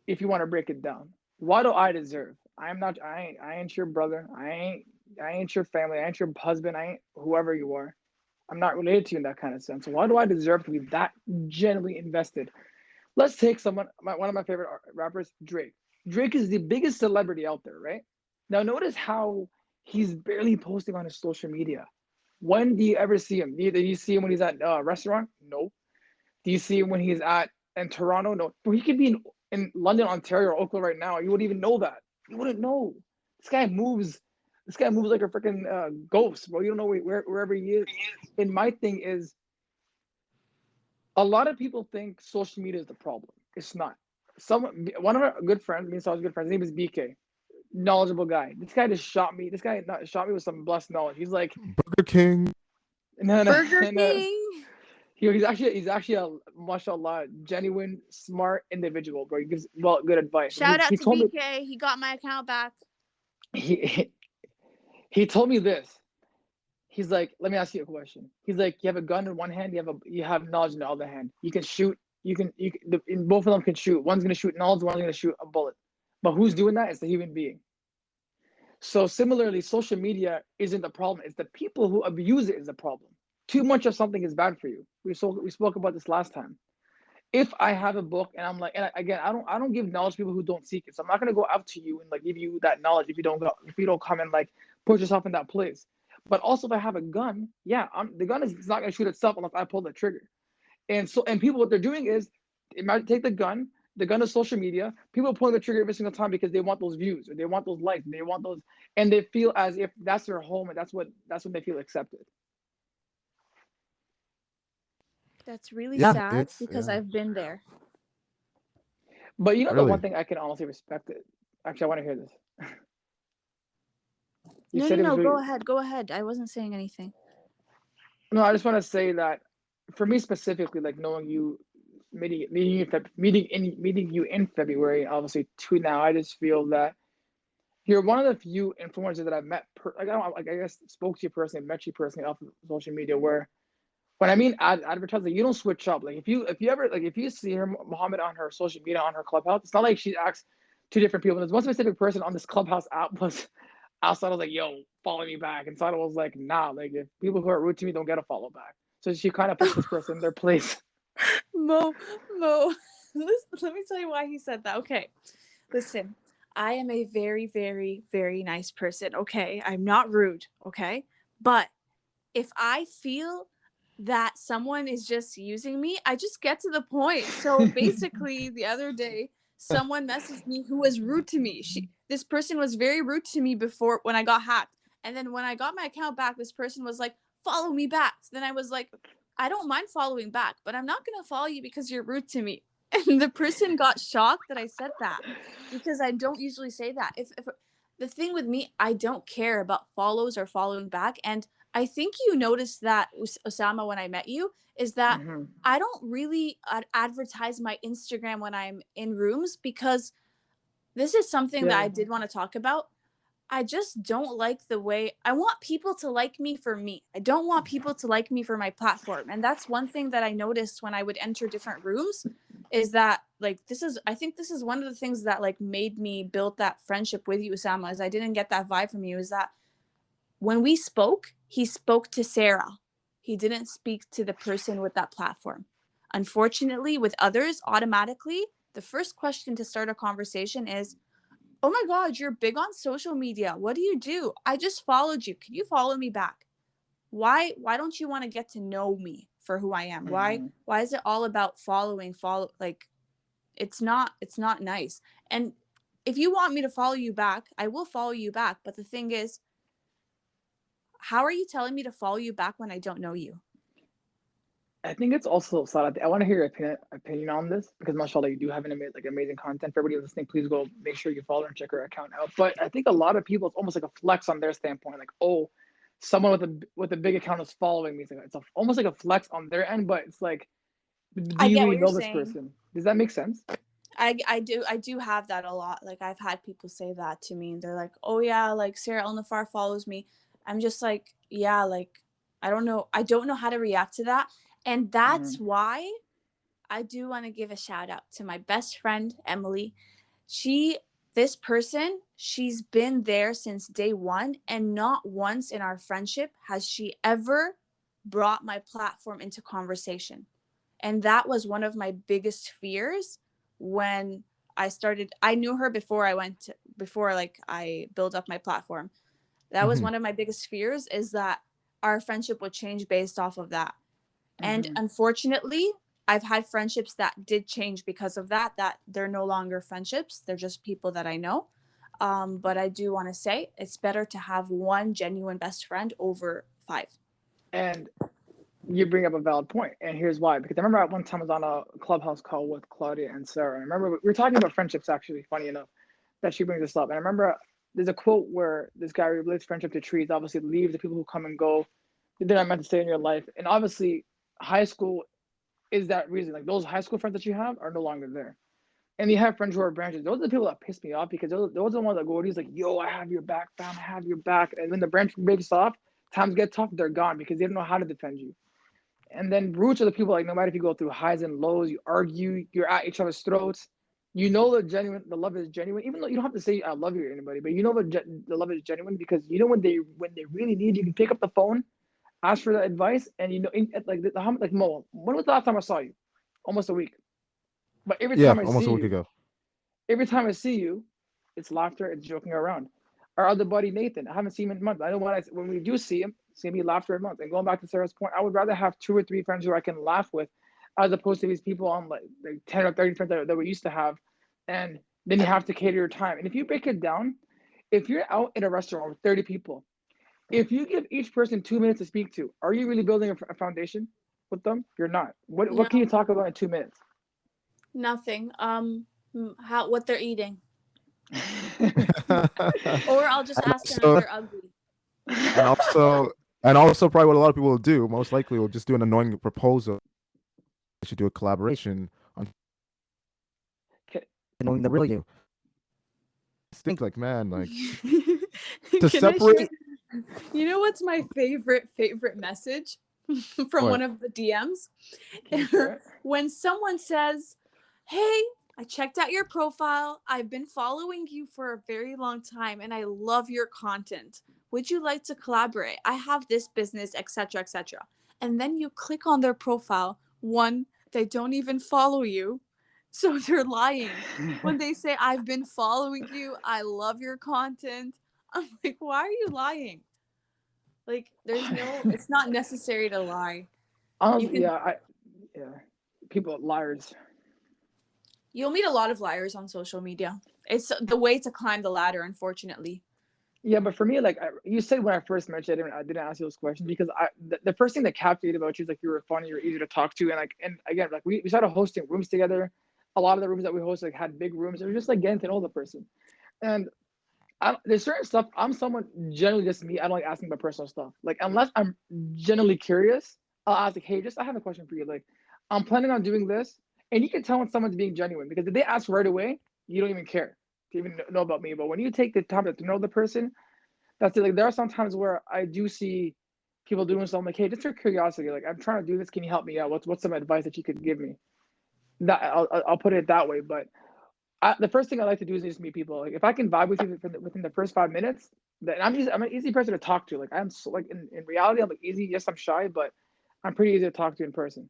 Speaker 2: If you want to break it down, why do I deserve? I'm not. I ain't your brother. I ain't your family. I ain't your husband. I ain't whoever you are. I'm not related to you in that kind of sense. So why do I deserve to be that genuinely invested? Let's take one of my favorite rappers, Drake. Drake is the biggest celebrity out there, right? Now notice how He's barely posting on his social media. When do you ever see him? Do you see him when he's at a restaurant? No. Do you see him when he's at in Toronto? No. Bro, he could be in London, Ontario, or Oakland right now. You wouldn't even know that. You wouldn't know. This guy moves. This guy moves like a freaking ghost, bro. You don't know wherever he is. And my thing is, a lot of people think social media is the problem. It's not. One of our good friends, me and Sal's good friends, his name is BK, knowledgeable guy. This guy just shot me. This guy not shot me with some blessed knowledge. He's like,
Speaker 1: Burger King.
Speaker 2: no, no,
Speaker 3: Burger
Speaker 2: no.
Speaker 3: King.
Speaker 2: He's actually a mashallah genuine smart individual, bro. He gives good advice.
Speaker 3: Shout out
Speaker 2: He
Speaker 3: to
Speaker 2: told me
Speaker 3: BK. He got my account back.
Speaker 2: he he told me this. He's like, let me ask you a question. He's like, you have a gun in one hand, you have knowledge in the other hand. You can shoot. Both of them can shoot. One's gonna shoot knowledge, one's gonna shoot a bullet. But who's doing that? It's the human being. So similarly, social media isn't the problem. It's the people who abuse it is the problem. Too much of something is bad for you. We spoke about this last time. If I have a book and I'm like, and again, I don't give knowledge to people who don't seek it. So I'm not gonna go out to you and like give you that knowledge if you don't come and like put yourself in that place. But also, if I have a gun, yeah, the gun is not gonna shoot itself unless I pull the trigger. And people, what they're doing is, it might take the gun is social media. People are pulling the trigger every single time because they want those views or they want those likes, they want those, and they feel as if that's their home and that's when they feel accepted.
Speaker 3: That's really
Speaker 1: Yeah,
Speaker 3: sad
Speaker 1: it's
Speaker 3: because I've been there.
Speaker 2: But you know the
Speaker 1: really.
Speaker 2: one thing I can honestly respect it. Actually, I want to hear this. You
Speaker 3: No,
Speaker 2: said
Speaker 3: no,
Speaker 2: it was
Speaker 3: no.
Speaker 2: really
Speaker 3: Go ahead. Go ahead. I wasn't saying anything.
Speaker 2: no. I just want to say that for me specifically, like knowing you, meeting you in February, obviously to now, I just feel that you're one of the few influencers that I've met. I guess spoke to you personally, met you personally off of social media. Where when I mean advertising, you don't switch up. Like if you see her Muhammad on her social media on her Clubhouse, it's not like she acts two different people. There's one specific person on this Clubhouse app was outside. I was like, yo, follow me back. Inside I was like, nah, like if people who are rude to me don't get a follow back. So she kind of puts this person in their place.
Speaker 3: Mo, Mo, let me tell you why he said that. Okay, listen, I am a very, very, very nice person. Okay, I'm not rude. Okay, but if I feel that someone is just using me, I just get to the point. So basically, the other day, someone messaged me who was rude to me. This person was very rude to me before when I got hacked. And then when I got my account back, this person was like, follow me back. So then I was like, I don't mind following back, but I'm not going to follow you because you're rude to me. And the person got shocked that I said that because I don't usually say that. If the thing with me, I don't care about follows or following back. And I think you noticed that, Osama, when I met you, is that
Speaker 2: Hmm.
Speaker 3: I don't really advertise my Instagram when I'm in rooms because this is something that
Speaker 2: Yeah.
Speaker 3: I did want to talk about. I just don't like the way I want people to like me for me. I don't want people to like me for my platform. And that's one thing that I noticed when I would enter different rooms is that like I think this is one of the things that like made me build that friendship with you, Osama, is I didn't get that vibe from you, is that when we spoke, he spoke to Sarah. He didn't speak to the person with that platform. Unfortunately, with others, automatically, the first question to start a conversation is, oh my God, you're big on social media. What do you do? I just followed you. Can you follow me back? Why don't you want to get to know me for who I am?
Speaker 2: Hmm.
Speaker 3: Why is it all about follow like it's not nice. And if you want me to follow you back, I will follow you back. But the thing is, how are you telling me to follow you back when I don't know you?
Speaker 2: I think it's also Salah. I want to hear your opinion on this because mashallah, you do have amazing content. For everybody listening, please go make sure you follow and check her account out. But I think a lot of people, it's almost like a flex on their standpoint. Like, oh, someone with a big account is following me. Almost like a flex on their end. But it's like, do
Speaker 3: I
Speaker 2: you
Speaker 3: get
Speaker 2: really
Speaker 3: what you're
Speaker 2: know this
Speaker 3: saying.
Speaker 2: person? Does that make sense?
Speaker 3: I do have that a lot. Like I've had people say that to me. They're like, "Oh yeah, like Sarah El Nafar follows me." I'm just like, "Yeah, like I don't know. I don't know how to react to that." And
Speaker 2: Hmm.
Speaker 3: that's why I do want to give a shout out to my best friend Emily. She this person, she's been there since day 1 and not once in our friendship has she ever brought my platform into conversation. And that was one of my biggest fears when I knew her before I built up my platform. That was one of my biggest fears, is that our friendship would change based off of that. And unfortunately, I've had friendships that did change because of that, that they're no longer friendships. They're just people that I know. But I do want to say it's better to have one genuine best friend over 5.
Speaker 2: And you bring up a valid point, and here's why. Because I remember at one time I was on a clubhouse call with Claudia and Sarah. And I remember we were talking about friendships, actually, funny enough, that she brings this up. And I remember there's a quote where this guy relates friendship to trees. Obviously, leaves the people who come and go. They're not meant to stay in your life. And obviously, high school is that reason. Like those high school friends that you have are no longer there. And you have friends who are branches. Those are the people that piss me off, because those are the ones that go, he's like, yo, I have your back, fam, I have your back. And when the branch breaks off, times get tough, they're gone because they don't know how to defend you. And then roots are the people, like, no matter if you go through highs and lows, you argue, you're at each other's throats. You know the love is genuine, even though you don't have to say I love you to anybody, but you know the love is genuine, because you know when they really need you, you can pick up the phone, ask for the advice, and you know, like Mo, when was the last time I saw you? Almost a week. But
Speaker 1: Yeah, almost a week ago.
Speaker 2: every time I see you, it's laughter, it's joking around. Our other buddy Nathan, I haven't seen him in months. I know when we do see him, it's gonna be laughter in months. And going back to Sarah's point, I would rather have 2 or 3 friends who I can laugh with, as opposed to these people on like 10 or 30 friends that we used to have, and then you have to cater your time. And if you break it down, if you're out in a restaurant with 30 people, if you give each person 2 minutes to speak to, are you really building a foundation with them? You're not. What can you
Speaker 3: No,
Speaker 2: talk about in 2 minutes?
Speaker 3: nothing. What they're eating, or I'll just
Speaker 1: And
Speaker 3: ask them if
Speaker 1: also,
Speaker 3: they're ugly.
Speaker 1: and also, and also, probably what a lot of people will do, most likely, will just do an annoying proposal. They should do a collaboration on knowing the real you. Think like, man, like to
Speaker 3: Can I share?
Speaker 1: separate.
Speaker 3: You know what's my favorite message from one
Speaker 1: What?
Speaker 3: of the DMs?
Speaker 2: Can you share it?
Speaker 3: When someone says, "Hey, I checked out your profile. I've been following you for a very long time and I love your content. Would you like to collaborate? I have this business, etc., etc." And then you click on their profile. One, they don't even follow you. So they're lying. When they say, "I've been following you, I love your content." I'm like, why are you lying? Like, it's not necessary to lie. You
Speaker 2: Honestly,
Speaker 3: can,
Speaker 2: yeah, people liars.
Speaker 3: you'll meet a lot of liars on social media. It's the way to climb the ladder, unfortunately.
Speaker 2: Yeah, but for me, like you said when I first mentioned, I didn't ask you those questions because the first thing that captivated about you is like you were funny, you're easy to talk to, and like and again, like we started hosting rooms together. A lot of the rooms that we hosted like had big rooms. It was just like getting to know the person, and there's certain stuff. I'm someone generally just me. I don't like asking about personal stuff. Like unless I'm genuinely curious, I'll ask like, hey, just I have a question for you. Like, I'm planning on doing this, and you can tell when someone's being genuine because if they ask right away, you don't even care to even know about me. But when you take the time to know the person, that's it. Like there are some times where I do see people doing something like, hey, just for curiosity, like I'm trying to do this. Can you help me out? What's some advice that you could give me? That I'll put it that way. But the first thing I like to do is just meet people. Like if I can vibe with you within the first 5 minutes, then I'm an easy person to talk to. Like I'm so, like in reality, I'm like easy. Yes, I'm shy, but I'm pretty easy to talk to in person.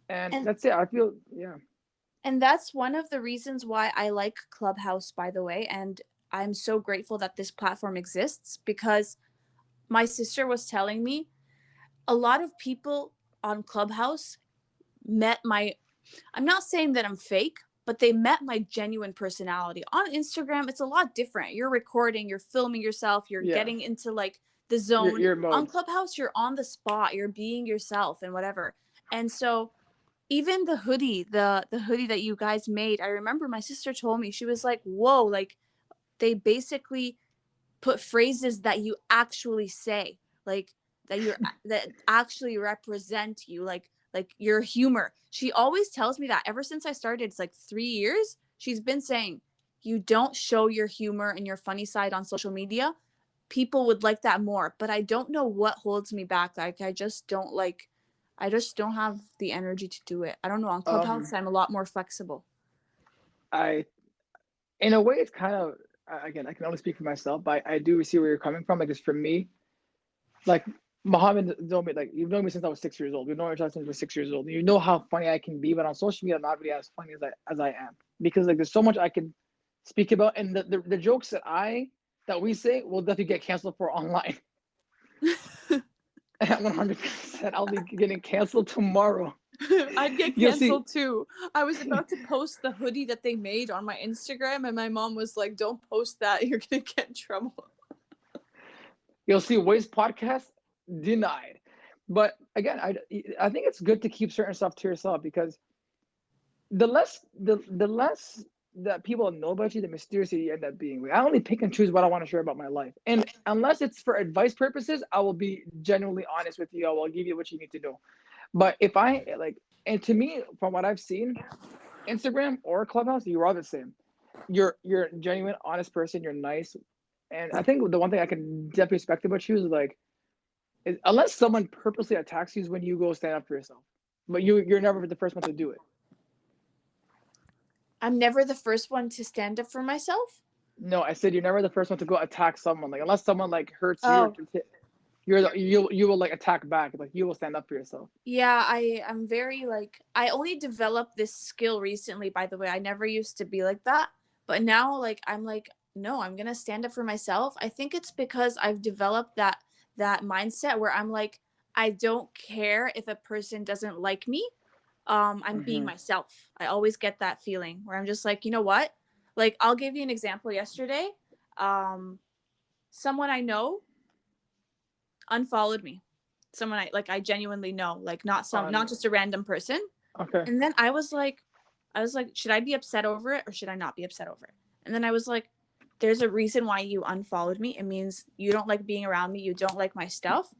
Speaker 2: And
Speaker 3: And
Speaker 2: that's it. I feel yeah.
Speaker 3: and that's one of the reasons why I like Clubhouse, by the way, and I'm so grateful that this platform exists, because my sister was telling me a lot of people on Clubhouse met my, I'm not saying that I'm fake, but they met my genuine personality. On Instagram, it's a lot different. You're recording, you're filming yourself, you're
Speaker 2: Yeah,
Speaker 3: getting into like the zone.
Speaker 2: your
Speaker 3: On
Speaker 2: mode.
Speaker 3: Clubhouse, you're on the spot, you're being yourself and whatever. And so even the hoodie that you guys made, I remember my sister told me, she was like, "Whoa, like they basically put phrases that you actually say, like that actually represent you, like your humor." She always tells me that ever since I started. It's like 3 years. She's been saying, "You don't show your humor and your funny side on social media. People would like that more." But I don't know what holds me back. Like I just don't have the energy to do it. I don't know. On Clubhouse,
Speaker 2: Um,
Speaker 3: I'm a lot more flexible.
Speaker 2: I in a way it's kind of again I can only speak for myself, but I do see where you're coming from. Like it's for me, like Mohammed known me, like you've known me since I was 6 years old. We've known each other since we're 6 years old. You know how funny I can be, but on social media, I'm not really as funny as I am because like there's so much I can speak about, and the jokes that that we say will definitely get canceled for online. 100%. I'll be getting canceled tomorrow.
Speaker 3: I'd get
Speaker 2: You'll see.
Speaker 3: canceled too. I was about to post the hoodie that they made on my Instagram, and my mom was like, "Don't post that. You're gonna get in trouble."
Speaker 2: You'll see Waste podcast denied. But again, I think it's good to keep certain stuff to yourself because the less that people know about you, the mysterious you end up being. I only pick and choose what I want to share about my life, and unless it's for advice purposes, I will be genuinely honest with you. I will give you what you need to know. But if I like, and to me, from what I've seen, Instagram or Clubhouse, you are the same. You're a genuine, honest person. You're nice, and I think the one thing I can definitely respect about you is like, unless someone purposely attacks you, is when you go stand up for yourself. But you're never the first one to do it.
Speaker 3: I'm never the first one to stand up for myself.
Speaker 2: No, I said you're never the first one to go attack someone. Like unless someone like hurts you,
Speaker 3: Oh,
Speaker 2: you will like attack back. Like you will stand up for yourself.
Speaker 3: yeah, I'm very like I only developed this skill recently, by the way. I never used to be like that, but now like I'm like no, I'm going to stand up for myself. I think it's because I've developed that mindset where I'm like I don't care if a person doesn't like me. I'm being
Speaker 2: Hmm.
Speaker 3: myself. I always get that feeling where I'm just like, you know what? Like I'll give you an example yesterday. Um someone I know unfollowed me. Someone I genuinely know, like not
Speaker 2: On
Speaker 3: just a random person.
Speaker 2: Okay.
Speaker 3: And then I was like, should I be upset over it or should I not be upset over it? And then I was like, there's a reason why you unfollowed me. It means you don't like being around me, you don't like my stuff.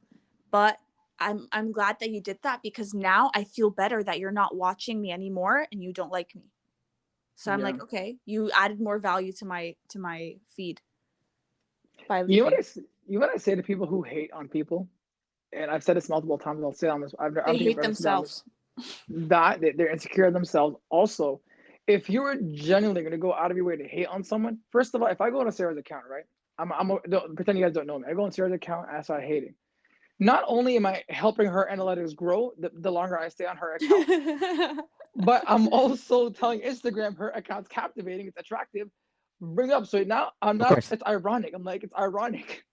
Speaker 3: But I'm glad that you did that because now I feel better that you're not watching me anymore and you don't like me. So I'm
Speaker 2: Yeah.
Speaker 3: like, okay, you added more value to my feed by
Speaker 2: You know what
Speaker 3: leaving.
Speaker 2: you know what I say to people who hate on people, and I've said this multiple times. I'll say it on this. I
Speaker 3: They
Speaker 2: don't think I've
Speaker 3: hate
Speaker 2: ever said it on this.
Speaker 3: themselves.
Speaker 2: That they're insecure of themselves. Also, if you were genuinely going to go out of your way to hate on someone, first of all, if I go on Sarah's account, right? Don't, pretend you guys don't know me. I go on Sarah's account and I start hating. Not only am I helping her analytics grow, the longer I stay on her account, but I'm also telling Instagram her account's captivating, it's attractive. Bring up. So now I'm
Speaker 1: Of
Speaker 2: not.
Speaker 1: course.
Speaker 2: It's ironic. I'm like, it's ironic.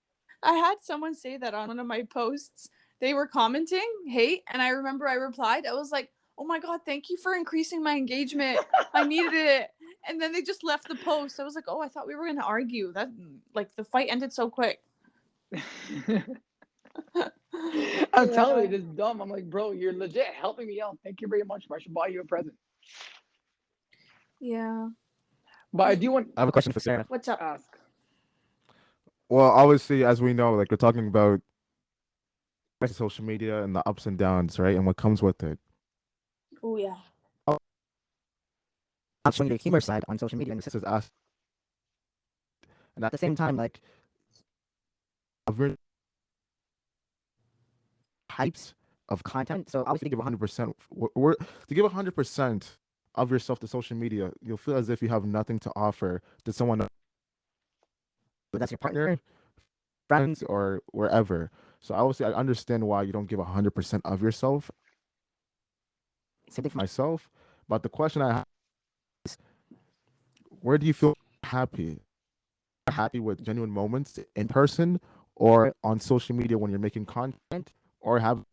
Speaker 3: I had someone say that on one of my posts. They were commenting hate, and I remember I replied. I was like, "Oh my god, thank you for increasing my engagement. I needed it." And then they just left the post. I was like, "Oh, I thought we were gonna argue." That like the fight ended so quick.
Speaker 2: I'm telling you,
Speaker 3: Yeah.
Speaker 2: it is dumb. I'm like, bro, you're legit helping me out. Thank you very much. I should buy you a present.
Speaker 3: Yeah.
Speaker 2: But I do want
Speaker 1: I have a question for Sarah.
Speaker 3: What's
Speaker 2: to
Speaker 3: up?
Speaker 2: ask.
Speaker 1: Well, obviously, as we know, like we're talking about social media and the ups and downs, right? And what comes with it.
Speaker 3: Oh yeah.
Speaker 1: Not showing the humor side on social media, and this is us. And at the same time, like I've really types of content. So obviously, to give 100%, to give 100% of yourself to social media, you'll feel as if you have nothing to offer to someone else, whether that's your partner, friends, or wherever. So obviously, I understand why you don't give 100% of yourself. Same thing for myself. But the question I have is, where do you feel happy? Happy with genuine moments in person or on social media when you're making content or have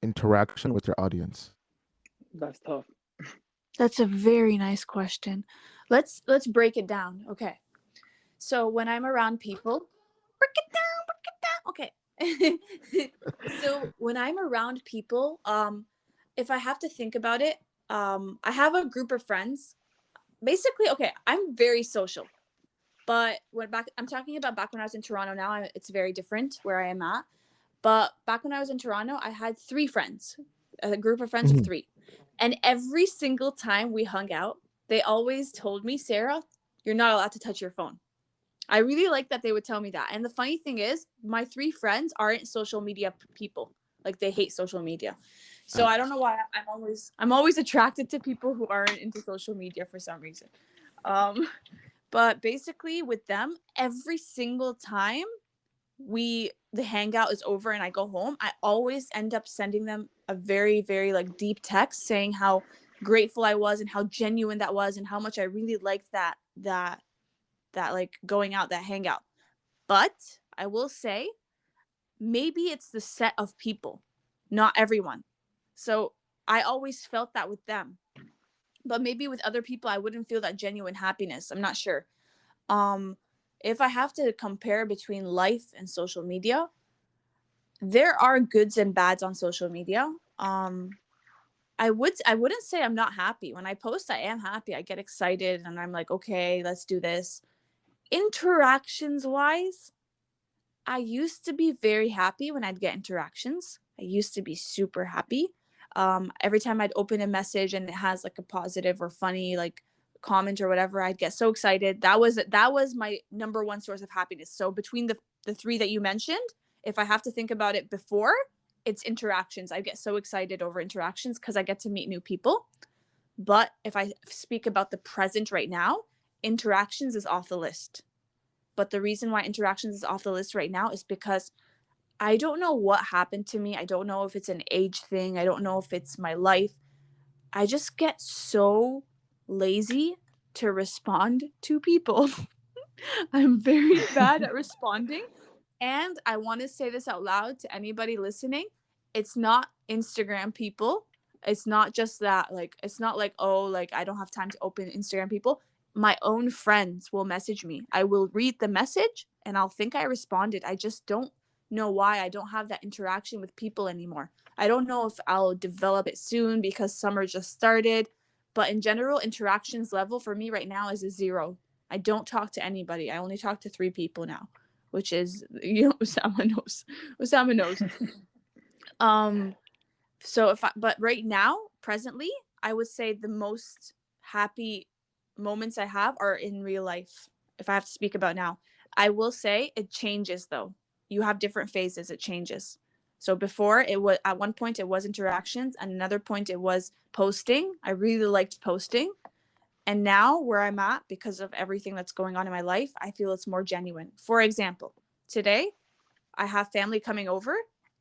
Speaker 1: interaction with your audience?
Speaker 2: That's tough.
Speaker 3: That's a very nice question. Let's break it down. Okay. So when I'm around people, break it down. Okay. So when I'm around people, if I have to think about it, I have a group of friends. Basically, okay, I'm very social. But I'm talking about back when I was in Toronto now, it's very different where I am at. But back when I was in Toronto, I had 3 friends, a group of friends of
Speaker 1: Mhm.
Speaker 3: 3. And every single time we hung out, they always told me, Sarah, you're not allowed to touch your phone. I really like that they would tell me that. And the funny thing is, my 3 friends aren't social media people. Like they hate social media. So I don't know why I'm always attracted to people who aren't into social media for some reason. Um, but basically with them, every single time the hangout is over and I go home, I always end up sending them a very, very like deep text saying how grateful I was and how genuine that was and how much I really liked that like going out, that hangout. But I will say, maybe it's the set of people, not everyone. So I always felt that with them. But maybe with other people, I wouldn't feel that genuine happiness. I'm not sure. Um, if I have to compare between life and social media, there are goods and bads on social media. I wouldn't say I'm not happy. When I post, I am happy. I get excited and I'm like, okay, let's do this. Interactions wise, I used to be very happy when I'd get interactions. I used to be super happy. Every time I'd open a message and it has like a positive or funny like comment or whatever, I'd get so excited. That was my number one source of happiness. So between the three that you mentioned, if I have to think about it before, it's interactions. I get so excited over interactions because I get to meet new people. But if I speak about the present right now, interactions is off the list. But the reason why interactions is off the list right now is because I don't know what happened to me. I don't know if it's an age thing. I don't know if it's my life. I just get so lazy to respond to people. I'm very bad at responding. And I want to say this out loud to anybody listening. It's not Instagram people. It's not just that. Like, it's not like, oh, like I don't have time to open Instagram people. My own friends will message me. I will read the message and I'll think I responded. I just don't know why I don't have that interaction with people anymore. I don't know if I'll develop it soon because summer just started. But in general, interactions level for me right now is a 0. I don't talk to anybody. I only talk to 3 people now, which is, Osama knows. Osama knows. So but right now, presently, I would say the most happy moments I have are in real life. If I have to speak about now, I will say it changes though. You have different phases. It changes. So before it was at one point it was interactions, and another point it was posting. I really liked posting. And now where I'm at, because of everything that's going on in my life, I feel it's more genuine. For example, today I have family coming over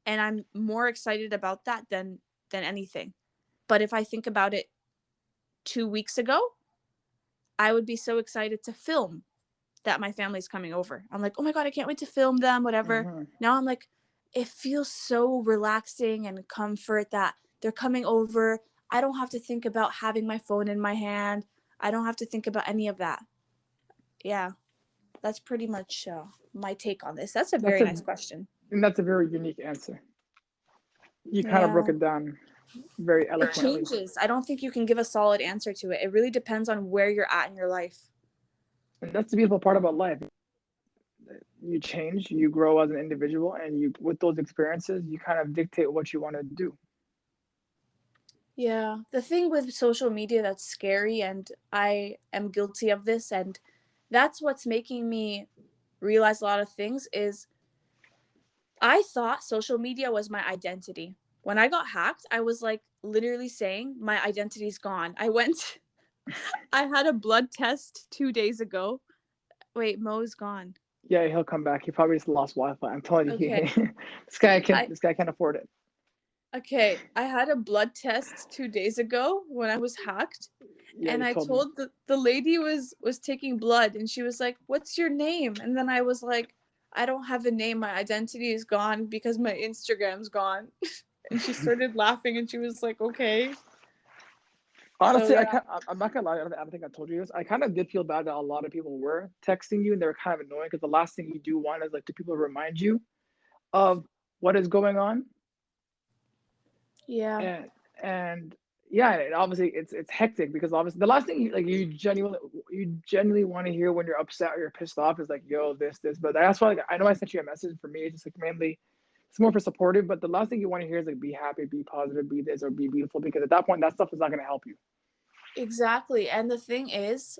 Speaker 3: and I'm more excited about that than anything. But if I think about it 2 weeks ago, I would be so excited to film that my family's coming over. I'm like, "Oh my god, I can't wait to film them, whatever."
Speaker 2: Mm-hmm.
Speaker 3: Now I'm like, it feels so relaxing and comfort that they're coming over. I don't have to think about having my phone in my hand. I don't have to think about any of that. Yeah, that's pretty much my take on this. That's a
Speaker 2: That's
Speaker 3: very
Speaker 2: a
Speaker 3: nice question.
Speaker 2: and that's a very unique answer. You kind of broke
Speaker 3: Yeah.
Speaker 2: it down very
Speaker 3: It
Speaker 2: eloquently.
Speaker 3: changes. I don't think you can give a solid answer to it. It really depends on where you're at in your life.
Speaker 2: And that's the beautiful part about life. You change, you grow as an individual, and you with those experiences, you kind of dictate what you want to do.
Speaker 3: Yeah. The thing with social media that's scary, and I am guilty of this, and that's what's making me realize a lot of things, is I thought social media was my identity. When I got hacked, I was like literally saying my identity's gone. I had a blood test 2 days ago. Wait, Mo's gone.
Speaker 2: Yeah, he'll come back. He probably just lost Wi-Fi. I'm telling you,
Speaker 3: Okay. I
Speaker 2: this guy can't afford it.
Speaker 3: Okay, I had a blood test 2 days ago when I was hacked,
Speaker 2: Yeah,
Speaker 3: and
Speaker 2: you
Speaker 3: I
Speaker 2: told me.
Speaker 3: told the lady was taking blood, and she was like, "What's your name?" And then I was like, "I don't have a name. My identity is gone because my Instagram's gone." And she started laughing, and she was like, "Okay." So
Speaker 2: Honestly,
Speaker 3: yeah,
Speaker 2: I'm not gonna lie. I don't think I told you this. I kind of did feel bad that a lot of people were texting you, and they were kind of annoying because the last thing you do want is like to people remind you of what is going on,
Speaker 3: yeah,
Speaker 2: and and yeah, and obviously it's hectic because obviously the last thing you genuinely want to hear when you're upset or you're pissed off is like, yo, this. But that's why, like, I know I sent you a message. For me, it's just like mainly it's more for supportive. But the last thing you want to hear is like, be happy, be positive, be this or be beautiful, because at that point that stuff is not going to help you.
Speaker 3: exactly. And the thing is,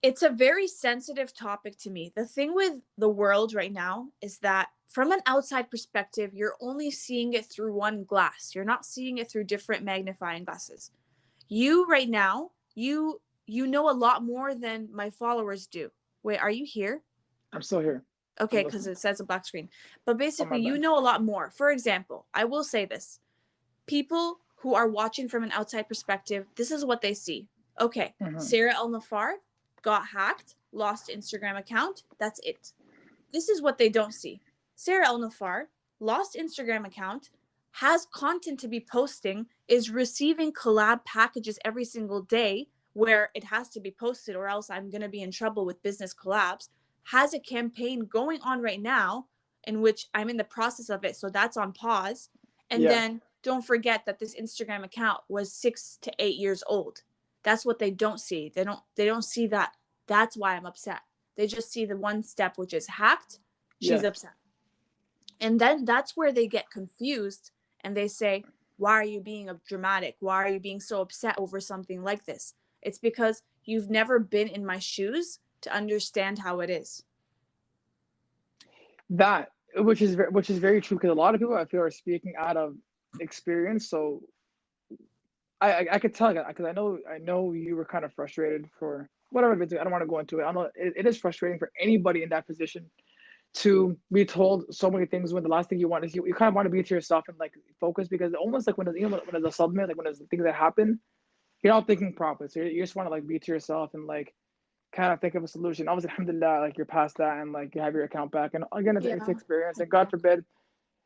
Speaker 3: it's a very sensitive topic to me. The thing with the world right now is that from an outside perspective, you're only seeing it through one glass. You're not seeing it through different magnifying glasses. You right now, you know a lot more than my followers do. Wait, are you here?
Speaker 2: I'm still here. I'm
Speaker 3: Okay, because
Speaker 2: listening.
Speaker 3: it says a black screen. But
Speaker 2: Oh my
Speaker 3: basically, you
Speaker 2: bad.
Speaker 3: know a lot more. For example, I will say this. People who are watching from an outside perspective, this is what they see. Okay,
Speaker 2: Hmm.
Speaker 3: Sarah El Nafar got hacked. lost Instagram account. That's it. This is what they don't see. Sarah El Nafar, lost Instagram account, has content to be posting, is receiving collab packages every single day where it has to be posted or else I'm going to be in trouble with business collabs, has a campaign going on right now in which I'm in the process of it. So that's on pause. And
Speaker 2: Yeah.
Speaker 3: then don't forget that this Instagram account was 6 to 8 years old. That's what they don't see. They don't see that. That's why I'm upset. They just see the one step, which is hacked. She's
Speaker 2: Yeah.
Speaker 3: upset. And then that's where they get confused and they say, why are you being dramatic? Why are you being so upset over something like this? It's because you've never been in my shoes to understand how it is.
Speaker 2: That, which is very true, because a lot of people I feel are speaking out of experience. So I could tell, because I know you were kind of frustrated for whatever it is. I don't want to go into it. I know it is frustrating for anybody in that position to be told so many things when the last thing you want is you kind of want to be to yourself and like focus, because almost like when there's, when there's a submit, like when there's things that happen, you're not thinking properly. So you just want to like be to yourself and like kind of think of a solution. Obviously, alhamdulillah, like you're past that and like you have your account back. And again, it's
Speaker 3: Yeah.
Speaker 2: experience. And God forbid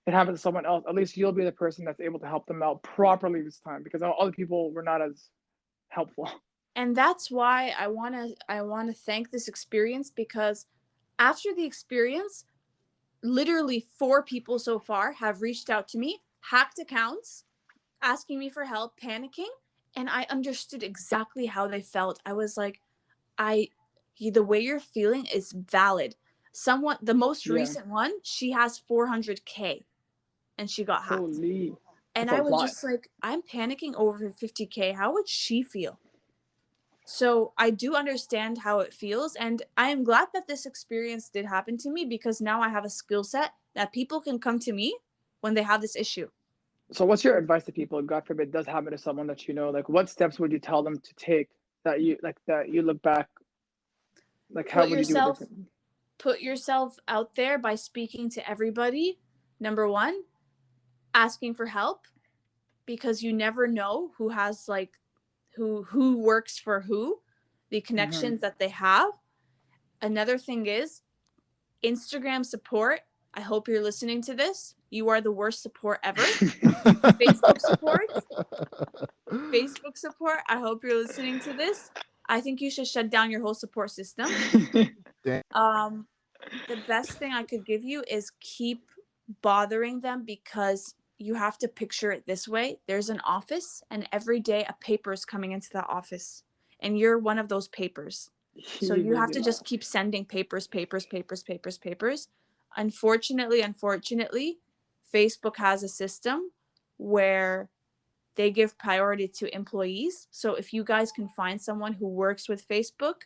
Speaker 2: it happens to someone else. At least you'll be the person that's able to help them out properly this time, because other people were not as helpful.
Speaker 3: And that's why I want to thank this experience, because after the experience, literally 4 people so far have reached out to me, hacked accounts, asking me for help, panicking, and I understood exactly how they felt. I was like, the way you're feeling is valid. The most
Speaker 2: Yeah.
Speaker 3: recent one, she has 400K and she got hacked.
Speaker 2: Holy.
Speaker 3: And
Speaker 2: That's
Speaker 3: I
Speaker 2: a
Speaker 3: was
Speaker 2: lot.
Speaker 3: just like, I'm panicking over 50K. How would she feel? So I do understand how it feels. And I am glad that this experience did happen to me, because now I have a skill set that people can come to me when they have this issue.
Speaker 2: So what's your advice to people, God forbid, does happen to someone that you know? Like, what steps would you tell them to take that you look back, like how
Speaker 3: Put
Speaker 2: would you do it
Speaker 3: yourself
Speaker 2: differently?
Speaker 3: put yourself out there by speaking to everybody. Number 1, asking for help, because you never know who has like who works for who, the
Speaker 2: Mm-hmm.
Speaker 3: connections that they have. Another thing is Instagram support. I hope you're listening to this. You are the worst support ever. Facebook support. Facebook support. I hope you're listening to this. I think you should shut down your whole support system.
Speaker 1: Damn.
Speaker 3: The best thing I could give you is keep bothering them, because you have to picture it this way. There's an office, and every day a paper is coming into that office, and you're one of those papers. So you have to just keep sending papers. Unfortunately, Facebook has a system where they give priority to employees. So if you guys can find someone who works with Facebook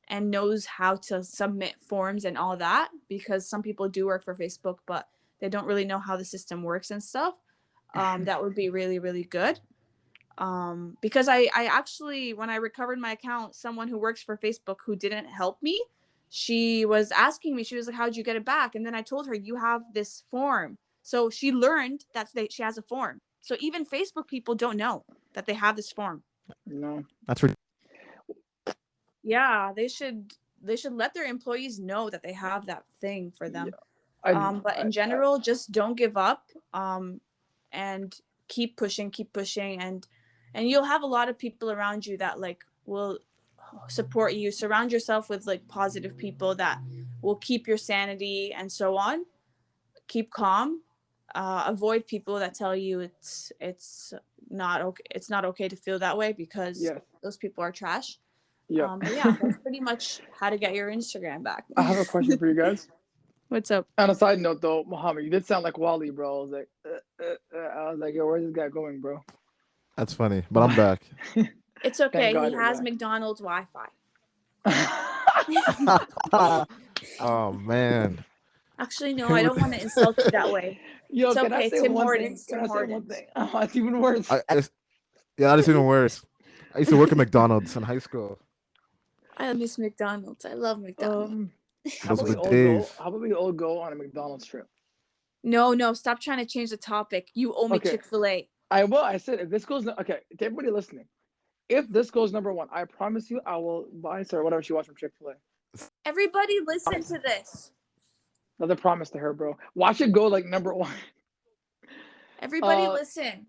Speaker 3: and knows how to submit forms and all that, because some people do work for Facebook, but they don't really know how the system works and stuff, that would be really, really good. Because I actually, when I recovered my account, someone who works for Facebook who didn't help me, she was asking me, she was like, how'd you get it back? And then I told her, you have this form. So she learned that she has a form. So even Facebook people don't know that they have this form.
Speaker 2: No.
Speaker 1: That's ridiculous.
Speaker 3: Yeah, they should let their employees know that they have that thing for them.
Speaker 2: Yeah.
Speaker 3: But in general, just don't give up, and keep pushing, and you'll have a lot of people around you that like will support you. Surround yourself with like positive people that will keep your sanity and so on. Keep calm. Avoid people that tell you it's not okay. It's not okay to feel that way, because
Speaker 2: Yes.
Speaker 3: those people are trash.
Speaker 2: Yeah.
Speaker 3: But yeah, that's pretty much how to get your Instagram back.
Speaker 2: I have a question for you guys.
Speaker 3: What's up?
Speaker 2: On a side note, though, Muhammad, you did sound like Wally, bro. I was like, yo, where's this guy going, bro?
Speaker 1: That's funny, but I'm back.
Speaker 3: It's
Speaker 2: Thank
Speaker 3: okay.
Speaker 2: God
Speaker 3: He
Speaker 2: you're
Speaker 3: has
Speaker 2: back.
Speaker 3: McDonald's Wi-Fi.
Speaker 1: Oh man.
Speaker 3: Actually, no, I don't want to insult you that way.
Speaker 2: Yo,
Speaker 3: It's
Speaker 2: can I
Speaker 3: okay.
Speaker 2: say
Speaker 3: Tim
Speaker 2: one thing?
Speaker 3: Hortons.
Speaker 2: Can
Speaker 3: Tim
Speaker 2: I say one
Speaker 3: Hortons.
Speaker 2: thing? Oh, it's even worse.
Speaker 1: Yeah, that is even worse. I used to work at McDonald's in high school.
Speaker 3: I miss McDonald's. I love McDonald's.
Speaker 2: How
Speaker 1: Those
Speaker 2: about
Speaker 1: were
Speaker 2: we
Speaker 1: the
Speaker 2: all go?
Speaker 1: days.
Speaker 2: How about we all go on a McDonald's trip?
Speaker 3: No, stop trying to change the topic. You owe me
Speaker 2: Okay.
Speaker 3: Chick-fil-A.
Speaker 2: I will. I said if this goes okay, to everybody listening, If this goes number one, I promise you, I will buy Sarah whatever she wants from Chick-fil-A.
Speaker 3: Everybody listen
Speaker 2: Promise.
Speaker 3: to this.
Speaker 2: Another promise to her, bro. Watch it go like number one.
Speaker 3: Everybody
Speaker 2: Uh,
Speaker 3: listen.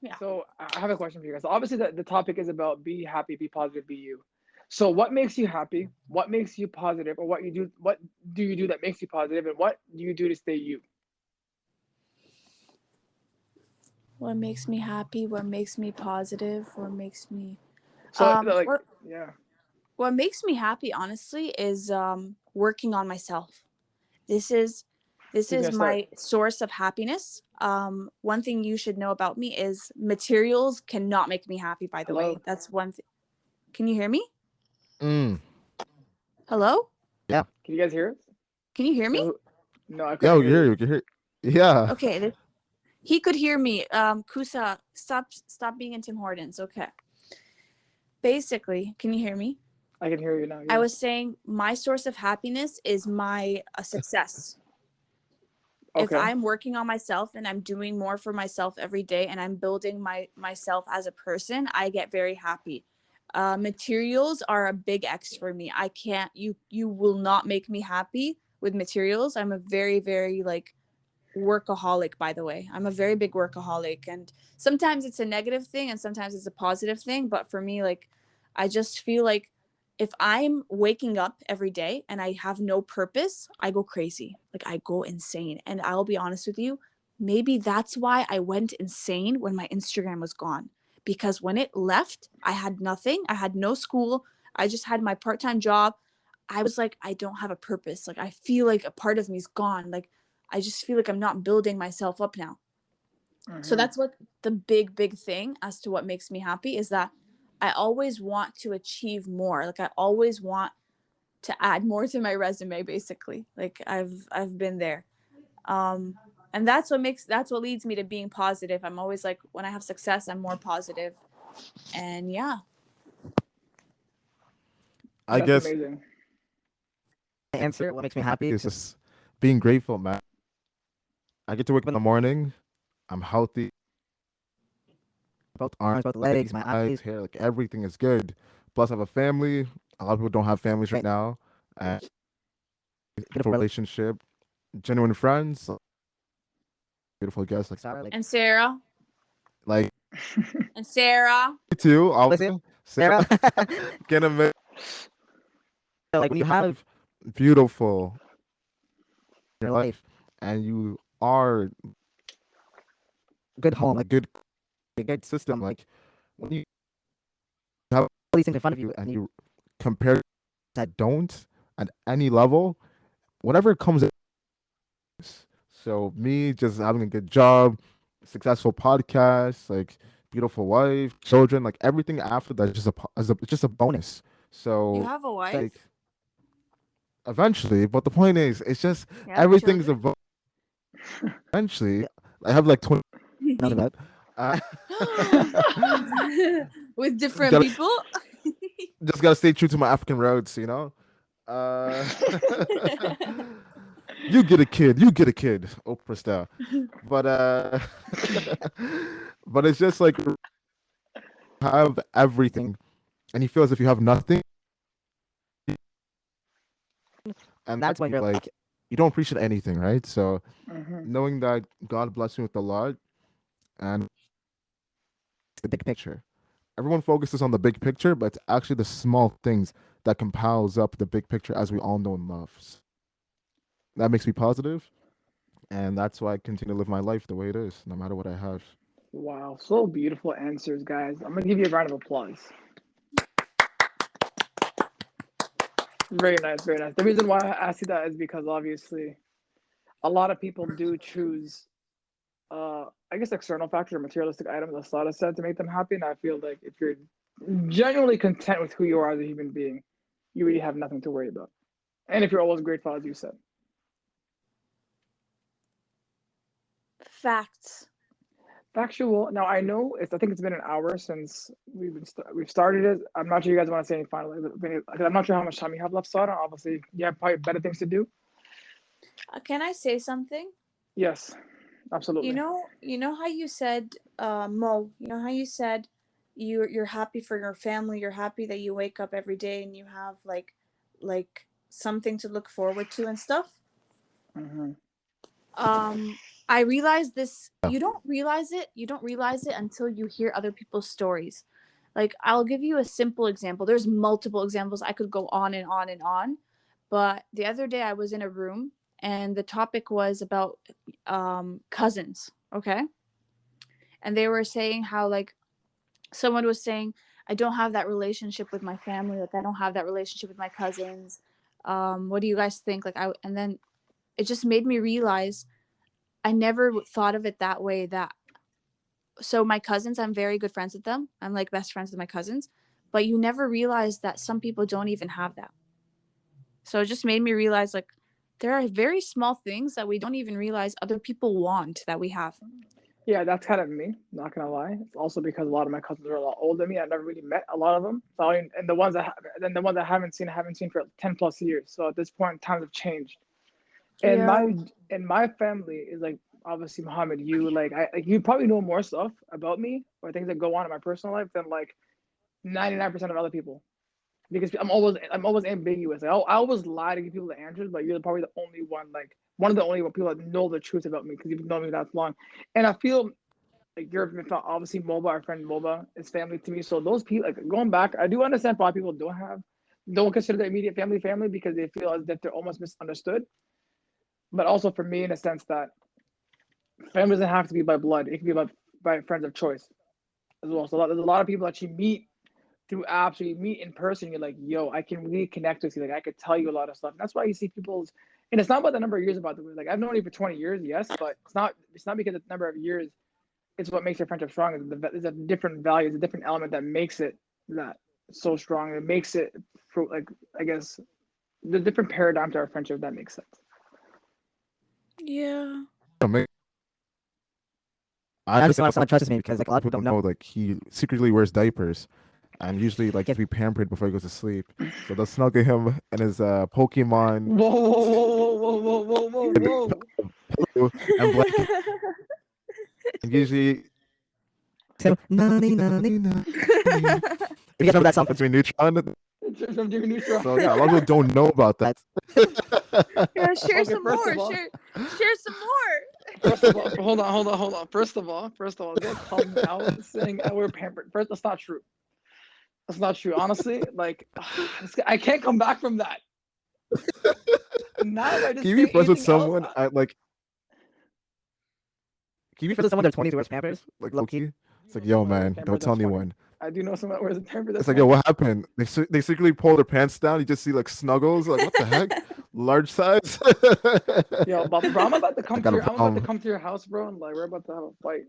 Speaker 3: Yeah.
Speaker 2: so I have a question for you guys. So obviously, the topic is about be happy, be positive, be you. So, what makes you happy? What makes you positive, or what you do? What do you do that makes you positive, and what do you do to stay you?
Speaker 3: What makes me happy? What makes me positive? What makes me
Speaker 2: So, like,
Speaker 3: what
Speaker 2: yeah,
Speaker 3: what makes me happy honestly is working on myself. This is this
Speaker 2: who's
Speaker 3: is
Speaker 2: gonna start?
Speaker 3: my source of happiness. One thing you should know about me is materials cannot make me happy, by the way.
Speaker 2: Hello.
Speaker 3: That's one thing. Can you hear me?
Speaker 1: Mm.
Speaker 3: Hello?
Speaker 1: Yeah.
Speaker 2: Can you guys hear us?
Speaker 3: Can you hear me?
Speaker 2: No, no, I
Speaker 1: Yeah,
Speaker 2: couldn't
Speaker 1: we can
Speaker 2: hear
Speaker 1: hear
Speaker 2: you.
Speaker 1: you. We can hear. Yeah.
Speaker 3: Okay. He could hear me. Kusa, stop being in Tim Hortons. Okay. Basically, can you hear me?
Speaker 2: I can hear you now.
Speaker 3: I
Speaker 2: Yes.
Speaker 3: was saying my source of happiness is my success. If
Speaker 2: Okay.
Speaker 3: I'm working on myself and I'm doing more for myself every day and I'm building myself as a person, I get very happy. Materials are a big X for me. I can't. You will not make me happy with materials. I'm a very very like workaholic, by the way. I'm a very big workaholic, and sometimes it's a negative thing and sometimes it's a positive thing, but for me, like, I just feel like if I'm waking up every day and I have no purpose, I go crazy. Like, I go insane. And I'll be honest with you, maybe that's why I went insane when my Instagram was gone, because when it left, I had nothing. I had no school. I just had my part-time job. I was like, I don't have a purpose. Like, I feel like a part of me's gone. Like, I just feel like I'm not building myself up now. So
Speaker 2: Mm-hmm.
Speaker 3: that's what the big thing as to what makes me happy is that I always want to achieve more. Like, I always want to add more to my resume, basically. Like, I've been there. And that's what leads me to being positive. I'm always like, when I have success, I'm more positive. And yeah.
Speaker 1: I
Speaker 2: That's
Speaker 1: guess
Speaker 2: amazing.
Speaker 1: answer what makes me happy is just being grateful, man. I get to wake up in the morning. I'm healthy. Both arms, both legs, my eyes, hair, like everything is good. Plus, I have a family. A lot of people don't have families right now. And beautiful relationship, genuine friends, beautiful guests like Sarah,
Speaker 3: And Sarah.
Speaker 1: like
Speaker 3: And Sarah.
Speaker 1: you too. Obviously, Sarah. Can't imagine like when you have beautiful in your life and you are good home, a good system. Like when you have all these things in front of you and you compare that don't at any level, whatever comes in. So me just having a good job, successful podcast, like beautiful wife, children, like everything after that is just it's just a bonus.
Speaker 3: You
Speaker 1: So
Speaker 3: have a
Speaker 1: like
Speaker 3: wife?
Speaker 1: eventually, but the point is, it's just
Speaker 3: You have
Speaker 1: everything's
Speaker 3: children?
Speaker 1: a eventually. I have like 20 none of that.
Speaker 3: With
Speaker 1: just
Speaker 3: different
Speaker 1: gotta
Speaker 3: people?
Speaker 1: just gotta stay true to my African roots, you know. Uh, you get a kid, Oprah style. But but it's just like you have everything, and you feel as if you have nothing, and that's when you're like you don't appreciate anything, right? So
Speaker 2: Mm-hmm.
Speaker 1: knowing that God bless you with a lot, and the big picture. Everyone focuses on the big picture, but it's actually the small things that compiles up the big picture, as we all know and love. So that makes me positive, and that's why I continue to live my life the way it is, no matter what I have.
Speaker 2: Wow, so beautiful answers, guys. I'm gonna give you a round of applause. Very nice, very nice. The reason why I asked you that is because obviously a lot of people do choose, I guess, external factors or materialistic items, as Sada said, to make them happy. And I feel like if you're genuinely content with who you are as a human being, you really have nothing to worry about. And if you're always grateful, as you said.
Speaker 3: Facts.
Speaker 2: Factual. Now I know it's. I think it's been an hour since we've started it. I'm not sure you guys want to say any final. I'm not sure how much time you have left, Sada. Obviously, you have probably better things to do.
Speaker 3: Can I say something?
Speaker 2: Yes, absolutely.
Speaker 3: You know how you said, Mo, you know how you said you're happy for your family, you're happy that you wake up every day and you have like something to look forward to and stuff.
Speaker 2: Hmm.
Speaker 3: I realized this.
Speaker 1: Yeah.
Speaker 3: You don't realize it until you hear other people's stories. Like, I'll give you a simple example. There's multiple examples. I could go on and on and on. But the other day I was in a room and the topic was about cousins, okay? And they were saying how, like, someone was saying, I don't have that relationship with my family, like I don't have that relationship with my cousins. What do you guys think? And then it just made me realize I never thought of it that way. So my cousins, I'm very good friends with them. I'm like best friends with my cousins, but you never realize that some people don't even have that. So it just made me realize, like, there are very small things that we don't even realize other people want that we have.
Speaker 2: Yeah, that's kind of me. Not gonna lie. It's also because a lot of my cousins are a lot older than me. I've never really met a lot of them. So and the ones then the ones I haven't seen, I haven't seen for 10 plus years. So at this point, times have changed. And
Speaker 3: Yeah.
Speaker 2: my family is like, obviously, Muhammad, you you probably know more stuff about me or things that go on in my personal life than like 99% of other people, because I'm always ambiguous. I always lie to give people the answers, but you're probably the only one, like one of the only people that know the truth about me because you've known me that long. And I feel like you're obviously Moba, our friend Moba, is family to me. So those people, like, going back, I do understand why people don't consider their immediate family because they feel as if they're almost misunderstood. But also for me, in a sense that family doesn't have to be by blood; it can be by friends of choice as well. So there's a lot of people that you meet through apps or you meet in person. You're like, yo, I can really connect with you. Like, I could tell you a lot of stuff. And that's why you see people's, and it's not about the number of years about the way. Like, I've known you for 20 years, yes, but it's not because of the number of years. It's what makes your friendship strong. There's a different value, it's a different element that makes it that so strong. It makes it for, like, I guess, the different paradigm to our friendship. If that makes sense.
Speaker 3: Yeah.
Speaker 1: I understand why someone trusts me because like a lot of people don't know like he secretly wears diapers, and usually like he has to be pampered before he goes to sleep. So they'll snuggle him and his Pokemon
Speaker 2: Whoa, whoa, whoa, whoa, whoa, whoa, whoa,
Speaker 1: and
Speaker 2: whoa,
Speaker 1: pillow and blanket. And usually him, "Nani, nani, nani." If you guys remember that song between Neutron.
Speaker 2: whoa. From Jimmy Neutron.
Speaker 1: So yeah, a lot of people don't know about that.
Speaker 3: Yeah, share
Speaker 2: Okay,
Speaker 3: some
Speaker 2: first
Speaker 3: more.
Speaker 2: of all,
Speaker 3: Share some more.
Speaker 2: First of all, hold on. First of all, let's get calm down. Saying we're pampered. First, that's not true. That's not true. Honestly, like, I can't come back from that. Now, if I
Speaker 1: Can
Speaker 2: just
Speaker 1: you be
Speaker 2: say
Speaker 1: friends with
Speaker 2: anything else,
Speaker 1: someone at like? Can you be friends with someone in their 20s who wears Pampers? Like low key. It's like, yo,
Speaker 2: someone wears
Speaker 1: man, don't
Speaker 2: Pampers
Speaker 1: tell
Speaker 2: that's 20.
Speaker 1: anyone.
Speaker 2: I do know someone that wears a pamper
Speaker 1: It's
Speaker 2: that's
Speaker 1: like, yo,
Speaker 2: 20.
Speaker 1: what happened? They secretly pull their pants down. You just see like snuggles. Like, what the heck? Large size.
Speaker 2: Yo, but bro,
Speaker 1: I got a
Speaker 2: I'm about to
Speaker 1: problem.
Speaker 2: come to your house, bro, and like we're about to have a fight.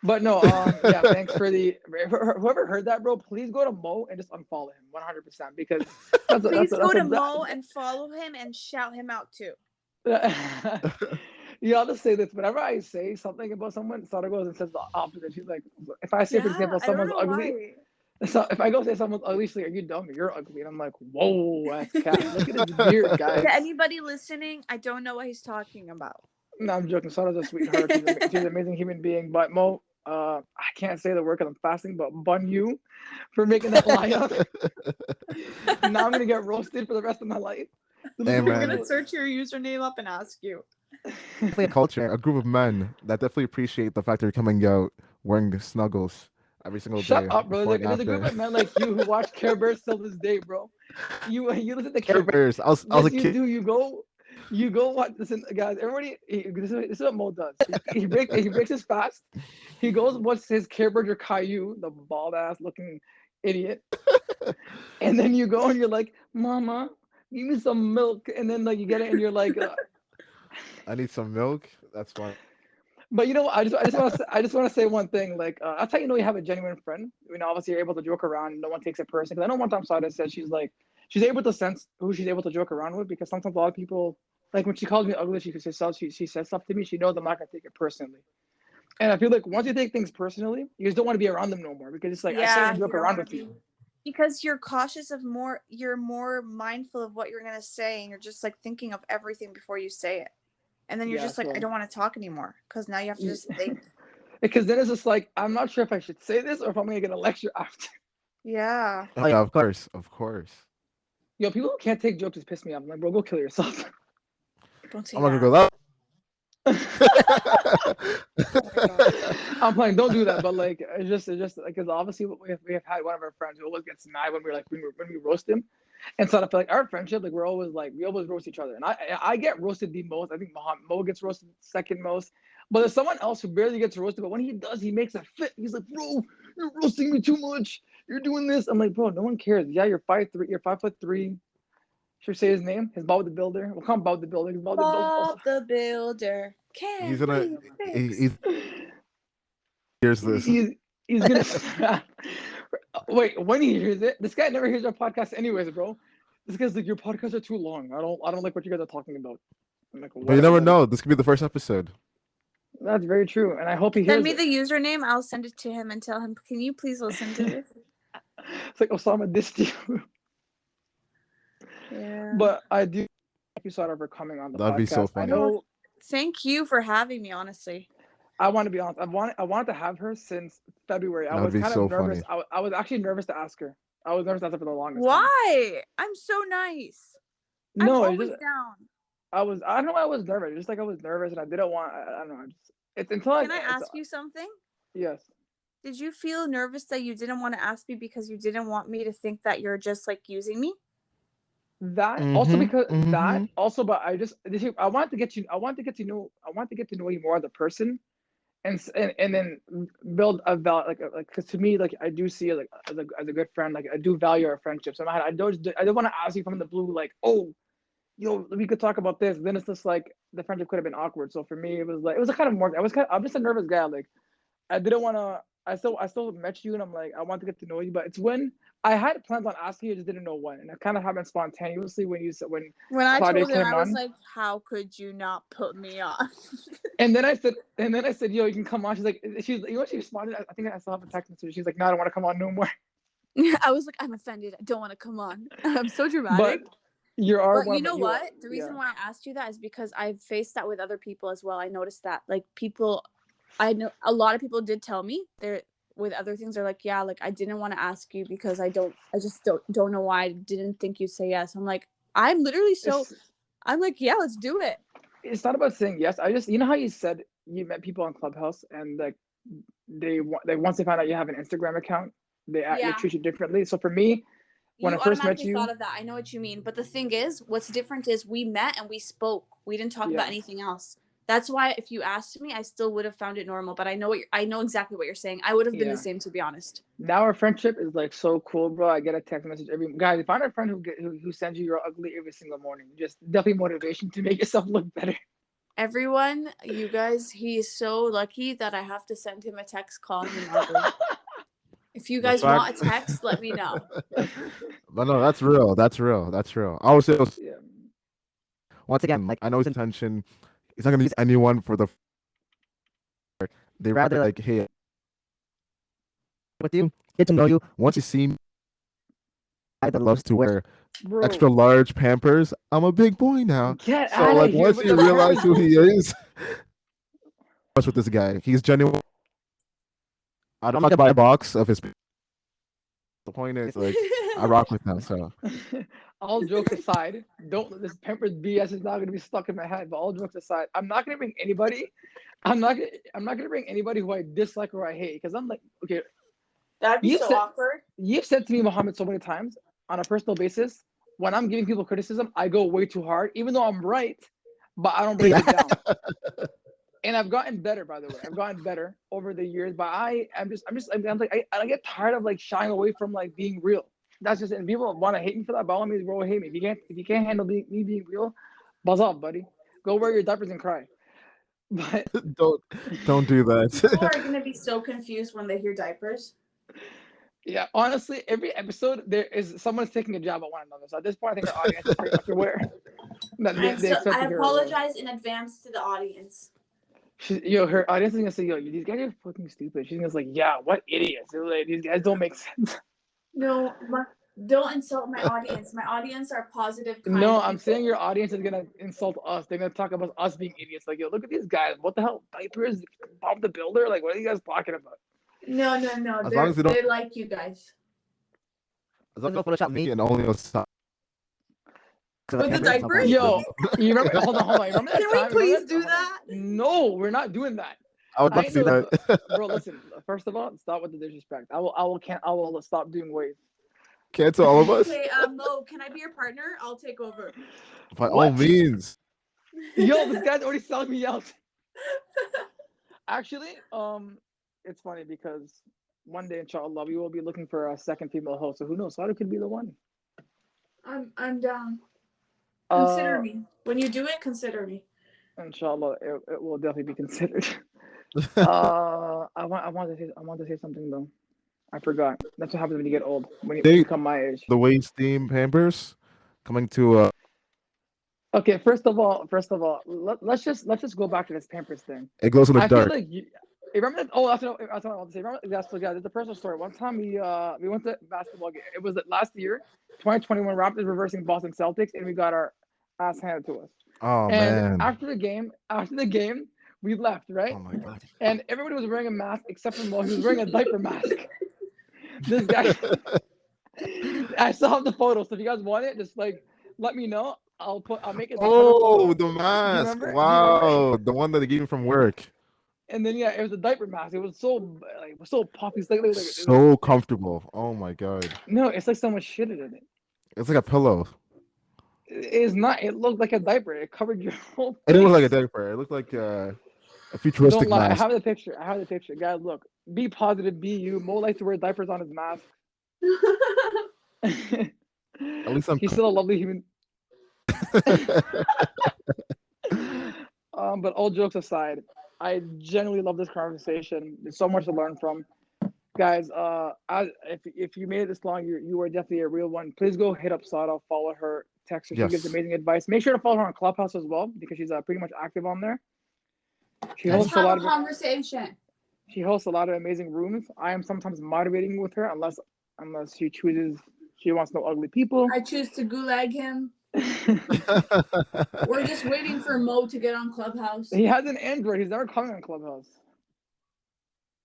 Speaker 2: But no, yeah, thanks for the whoever heard that, bro. Please go to Mo and just unfollow him 100% because that's a that's
Speaker 3: Please
Speaker 2: a,
Speaker 3: go
Speaker 2: that's a
Speaker 3: to Mo and follow him and shout him out too.
Speaker 2: yeah, I'll just say this. Whenever I say something about someone, Sada goes and says the opposite. She's like, if I say, for
Speaker 3: Yeah,
Speaker 2: example,
Speaker 3: I don't
Speaker 2: someone's
Speaker 3: know
Speaker 2: ugly,
Speaker 3: why.
Speaker 2: so if I go say someone's ugly, she's like, are you dumb? You're ugly. And I'm like, whoa, that's cat. Look at his beard,
Speaker 3: To
Speaker 2: guys.
Speaker 3: anybody listening, I don't know what he's talking about.
Speaker 2: No, I'm joking. Sada's a sweetheart. She's an amazing human being. But Mo, I can't say the word because I'm fasting, but bun you for making that lie up. Now I'm gonna get roasted for the rest of my life.
Speaker 1: Hey,
Speaker 3: I'm
Speaker 1: man.
Speaker 3: gonna search your username up and ask you.
Speaker 1: Definitely a culture, a group of men that definitely appreciate the fact they're coming out wearing snuggles every single
Speaker 2: Shut
Speaker 1: day
Speaker 2: up, bro.
Speaker 1: before and
Speaker 2: There's a group
Speaker 1: after.
Speaker 2: of men like you who watch Care Bears till this day, bro. You listen to
Speaker 1: Care
Speaker 2: Care Bears.
Speaker 1: Bears. I was
Speaker 2: Yes,
Speaker 1: a
Speaker 2: you
Speaker 1: kid.
Speaker 2: do. You go watch. Listen, guys. Everybody, this is what Mo does. He breaks his fast. He goes watches his Care Bears or Caillou, the bald ass looking idiot, and then you go and you're like, Mama, give me some milk, and then like you get it and you're like,
Speaker 1: I need some milk. That's fine.
Speaker 2: But you know, I just want to say one thing. Like, that's how you know you have a genuine friend. You know, obviously you're able to joke around. And no one takes it personally. Because I know one time Sada said she's able to sense who she's able to joke around with. Because sometimes a lot of people, like when she calls me ugly, she says stuff to me. She knows I'm not gonna take it personally. And I feel like once you take things personally, you just don't want to be around them no more. Because it's like I can't
Speaker 3: Yeah,
Speaker 2: even
Speaker 3: you
Speaker 2: joke
Speaker 3: don't
Speaker 2: around
Speaker 3: want
Speaker 2: with
Speaker 3: to be,
Speaker 2: you.
Speaker 3: because you're cautious of more. You're more mindful of what you're gonna say, and you're just like thinking of everything before you say it. And then you're
Speaker 2: Yeah.
Speaker 3: just like, I
Speaker 2: So
Speaker 3: don't want to talk anymore because now you have to just think.
Speaker 2: Because then it's just like I'm not sure if I should say this or if I'm gonna get a lecture after.
Speaker 3: Yeah.
Speaker 1: Oh yeah, of course, of course.
Speaker 2: Yo, people who can't take jokes just piss me off. I'm like, bro, go kill yourself.
Speaker 3: Don't say
Speaker 1: I'm not gonna
Speaker 3: that.
Speaker 1: go that.
Speaker 2: Oh my god. I'm playing. Don't do that. But like, it's just like, because obviously we have had one of our friends who always gets mad when we're like when we roast him, and so I feel like our friendship, like we're always like we always roast each other, and I get roasted the most. I think Mo gets roasted second most, but there's someone else who barely gets roasted. But when he does, he makes a fit. He's like, bro, you're roasting me too much. You're doing this. I'm like, bro, no one cares. Yeah, you're 5'3". You're 5'3". Should we say his name? His Bob the Builder. We'll call him Bob the Builder. Because Bob the Builder also.
Speaker 3: Bob the Builder
Speaker 1: He's
Speaker 3: can
Speaker 1: gonna.
Speaker 3: be fixed.
Speaker 1: He's hears this.
Speaker 2: he's he's gonna snap. Wait, when he hears it, this guy never hears our podcast anyways, bro. This guy's like, your podcasts are too long. I don't like what you guys are talking about. I'm like,
Speaker 1: But you never
Speaker 2: whatever.
Speaker 1: know. This could be the first episode.
Speaker 2: That's very true, and I hope he
Speaker 3: Send
Speaker 2: hears
Speaker 3: me
Speaker 2: it.
Speaker 3: the username. I'll send it to him and tell him, can you please listen to this?
Speaker 2: It's like Osama dissed you.
Speaker 3: Yeah.
Speaker 2: But I do thank you, Sada, for coming on the
Speaker 1: That'd
Speaker 2: podcast.
Speaker 1: be so
Speaker 2: I
Speaker 1: funny.
Speaker 2: know.
Speaker 3: Thank you for having me, honestly.
Speaker 2: I want to be honest. I wanted to have her since February. I
Speaker 1: That'd
Speaker 2: was
Speaker 1: be
Speaker 2: kind
Speaker 1: so
Speaker 2: of nervous.
Speaker 1: funny.
Speaker 2: I was actually nervous to ask her. I was nervous to ask her for the longest time.
Speaker 3: Why? I'm so nice. I'm
Speaker 2: No, it's
Speaker 3: always
Speaker 2: just
Speaker 3: down.
Speaker 2: I don't know why I was nervous. Just like I was nervous and I didn't want. I don't know. It's until
Speaker 3: Can I ask you something?
Speaker 2: Yes.
Speaker 3: Did you feel nervous that you didn't want to ask me because you didn't want me to think that you're just like using me?
Speaker 2: That also because that
Speaker 1: Mm-hmm.
Speaker 2: also, but I want to get you. I want to get to know. I want to get to know you more as a person, and then build a val like because to me like I do see you like as a good friend. Like I do value our friendship. So I don't want to ask you from the blue like, oh, we could talk about this. Then it's just like the friendship could have been awkward. So for me, it was a kind of more. I'm just a nervous guy. Like I didn't want to. I still met you, and I'm like, I want to get to know you. But it's when I had plans on asking you, just didn't know when, and it kind of happened spontaneously when
Speaker 3: When I
Speaker 2: Claudia
Speaker 3: told him,
Speaker 2: came
Speaker 3: I was
Speaker 2: on,
Speaker 3: like, how could you not put me on?
Speaker 2: and then I said, yo, you can come on. She's like, she responded. I think I still have a text message. She's like, no, I don't want to come on no more.
Speaker 3: I was like, I'm offended. I don't want to come on. I'm so
Speaker 2: But
Speaker 3: dramatic.
Speaker 2: you are
Speaker 3: But
Speaker 2: one
Speaker 3: you
Speaker 2: of
Speaker 3: know
Speaker 2: you are,
Speaker 3: what? The reason why I asked you that is because I've faced that with other people as well. I noticed that like people, I know a lot of people did tell me they're with other things. They're like, yeah, like I didn't want to ask you because I just don't know why I didn't think you'd say yes. I'm like, I'm literally so,
Speaker 2: It's
Speaker 3: I'm like, yeah, let's do it.
Speaker 2: it's not about saying yes. I just how you said you met people on Clubhouse and like they once they find out you have an Instagram account, they
Speaker 3: Yeah.
Speaker 2: treat you differently. So for me, when I
Speaker 3: You
Speaker 2: first met
Speaker 3: automatically
Speaker 2: you,
Speaker 3: thought of that. I know what you mean. But the thing is, what's different is we met and we spoke. We didn't talk about
Speaker 2: Yeah.
Speaker 3: anything else. That's why if you asked me, I still would have found it normal. But I know exactly what you're saying. I would have been
Speaker 2: Yeah.
Speaker 3: the same, to be honest.
Speaker 2: Now our friendship is like so cool, bro. I get a text message every guys. Find a friend who sends you your ugly every single morning. Just definitely motivation to make yourself look better.
Speaker 3: Everyone, you guys, he is so lucky that I have to send him a text calling him ugly. If you
Speaker 1: The
Speaker 3: guys want
Speaker 1: fact.
Speaker 3: a text, let me know.
Speaker 1: But no, that's real. That's real. That's real. I would say
Speaker 2: Yeah.
Speaker 1: once again, like I know his intention. He's not gonna use anyone for the. They rather like, hey, with you, get to know you. Once you see me, guy that loves to wear
Speaker 2: Bro,
Speaker 1: extra large Pampers, I'm a big boy now.
Speaker 2: get
Speaker 1: So
Speaker 2: out
Speaker 1: like
Speaker 2: of here
Speaker 1: once
Speaker 2: with
Speaker 1: you
Speaker 2: the
Speaker 1: realize who
Speaker 2: Pampers.
Speaker 1: he is, what's with this guy? He's genuine. I'm not gonna buy a box of his. The point is, like, I rock with him. So
Speaker 2: All jokes aside, don't this Pampers BS is not gonna be stuck in my head. But all jokes aside, I'm not gonna bring anybody. I'm not gonna bring anybody who I dislike or I hate because I'm like, okay,
Speaker 3: That'd be
Speaker 2: you've
Speaker 3: so
Speaker 2: said
Speaker 3: awkward.
Speaker 2: you've said to me, Mohammed, so many times on a personal basis, when I'm giving people criticism, I go way too hard, even though I'm right, but I don't break it down. And I've gotten better, by the way. I've gotten better over the years, but I'm like, I get tired of like shying away from like being real. That's just it. And people want to hate me for that. By all means, bro, hate me. If you can't handle me being real, buzz off, buddy. Go wear your diapers and cry. But
Speaker 1: don't do
Speaker 3: People
Speaker 1: that.
Speaker 3: are going to be so confused when they hear diapers.
Speaker 2: yeah, honestly, every episode there is someone's taking a job at one another. So at this point, I think our audience is pretty much aware that they expect
Speaker 3: I
Speaker 2: to hear a word.
Speaker 3: apologize in advance to the audience.
Speaker 2: Her audience is gonna say, "Yo, these guys are fucking stupid." She's gonna say, like, "Yeah, what idiots? Like, these guys don't make sense."
Speaker 3: No, Don't insult my audience. My audience are positive, kind
Speaker 2: No, I'm saying
Speaker 3: people.
Speaker 2: your audience is gonna insult us. They're gonna talk about us being idiots. Like, yo, look at these guys. What the hell? Diapers? Bob the Builder? Like, what are you guys talking about?
Speaker 3: No, no, no.
Speaker 1: As long as they don't,
Speaker 3: They like you guys.
Speaker 1: as long as they don't Photoshop me and only on
Speaker 3: With the
Speaker 1: Pampers, I'm fine.
Speaker 3: diapers?
Speaker 2: Yo, you remember? Hold on, hold on. You remember that
Speaker 3: Can we
Speaker 2: time? Remember
Speaker 3: please
Speaker 2: that?
Speaker 3: do
Speaker 2: Hold on.
Speaker 3: that?
Speaker 2: No, we're not doing that.
Speaker 1: I would
Speaker 2: I
Speaker 1: love to
Speaker 2: ain't
Speaker 1: see
Speaker 2: no,
Speaker 1: that.
Speaker 2: bro. Listen. First of all, stop with the disrespect. I will stop doing waves.
Speaker 1: Cancel all of us
Speaker 3: Okay, Mo, can I be your partner? I'll take over.
Speaker 1: by all
Speaker 2: What?
Speaker 1: means.
Speaker 2: Yo, this guy's already selling me out. Actually, it's funny because one day, inshallah, we will be looking for a second female host. So who knows? Sada could be the one.
Speaker 3: I'm down.
Speaker 2: Uh,
Speaker 3: Consider me. When you do it, consider me.
Speaker 2: inshallah, it will definitely be considered. I want to say something though. I forgot. That's what happens when you get old. When you
Speaker 1: They
Speaker 2: become my age.
Speaker 1: the waist theme Pampers coming to
Speaker 2: Okay, let's just go back to this Pampers thing.
Speaker 1: it glows in the
Speaker 2: I feel
Speaker 1: dark.
Speaker 2: like you remember that. Oh, that's what I want to say. Remember that's so yeah. There's a personal story. One time we went to basketball game. It was last year, 2021. Raptors reversing Boston Celtics, and we got our ass handed to us.
Speaker 1: Oh
Speaker 2: And
Speaker 1: man.
Speaker 2: after the game, we left right,
Speaker 1: Oh my god.
Speaker 2: and everybody was wearing a mask except for Mo. He was wearing a diaper mask. This guy. I still have the photo, so if you guys want it, just like let me know. I'll make it the cover
Speaker 1: Oh,
Speaker 2: photo.
Speaker 1: the
Speaker 2: Do you
Speaker 1: mask.
Speaker 2: remember? Do you remember?
Speaker 1: Wow. The one that they gave me from work.
Speaker 2: And then yeah, it was a diaper mask. It was so puffy. It's like
Speaker 1: So comfortable. Oh my god.
Speaker 2: no, it's like someone shitted in it.
Speaker 1: It's like a pillow.
Speaker 2: It is not. It looked like a diaper. It covered your whole
Speaker 1: It didn't look like a
Speaker 2: face.
Speaker 1: diaper. It looked like a
Speaker 2: Don't
Speaker 1: futuristic
Speaker 2: lie. I
Speaker 1: mask.
Speaker 2: have the picture. I have the picture. Guys, look. Be positive. Be you. Mo likes to wear diapers on his mask.
Speaker 1: At least I'm
Speaker 2: He's still a lovely human. But all jokes aside, I genuinely love this conversation. There's so much to learn from, guys. If you made it this long, you are definitely a real one. Please go hit up Sada, follow her, text her. She gives
Speaker 1: Yes.
Speaker 2: amazing advice. Make sure to follow her on Clubhouse as well because she's pretty much active on there. She
Speaker 3: Let's
Speaker 2: hosts a
Speaker 3: have
Speaker 2: lot
Speaker 3: a
Speaker 2: of
Speaker 3: conversation.
Speaker 2: she hosts a lot of amazing rooms. I am sometimes moderating with her unless she chooses she wants no ugly people.
Speaker 3: I choose to gulag him. We're just waiting for Mo to get on Clubhouse.
Speaker 2: He has an Android. He's never coming on Clubhouse.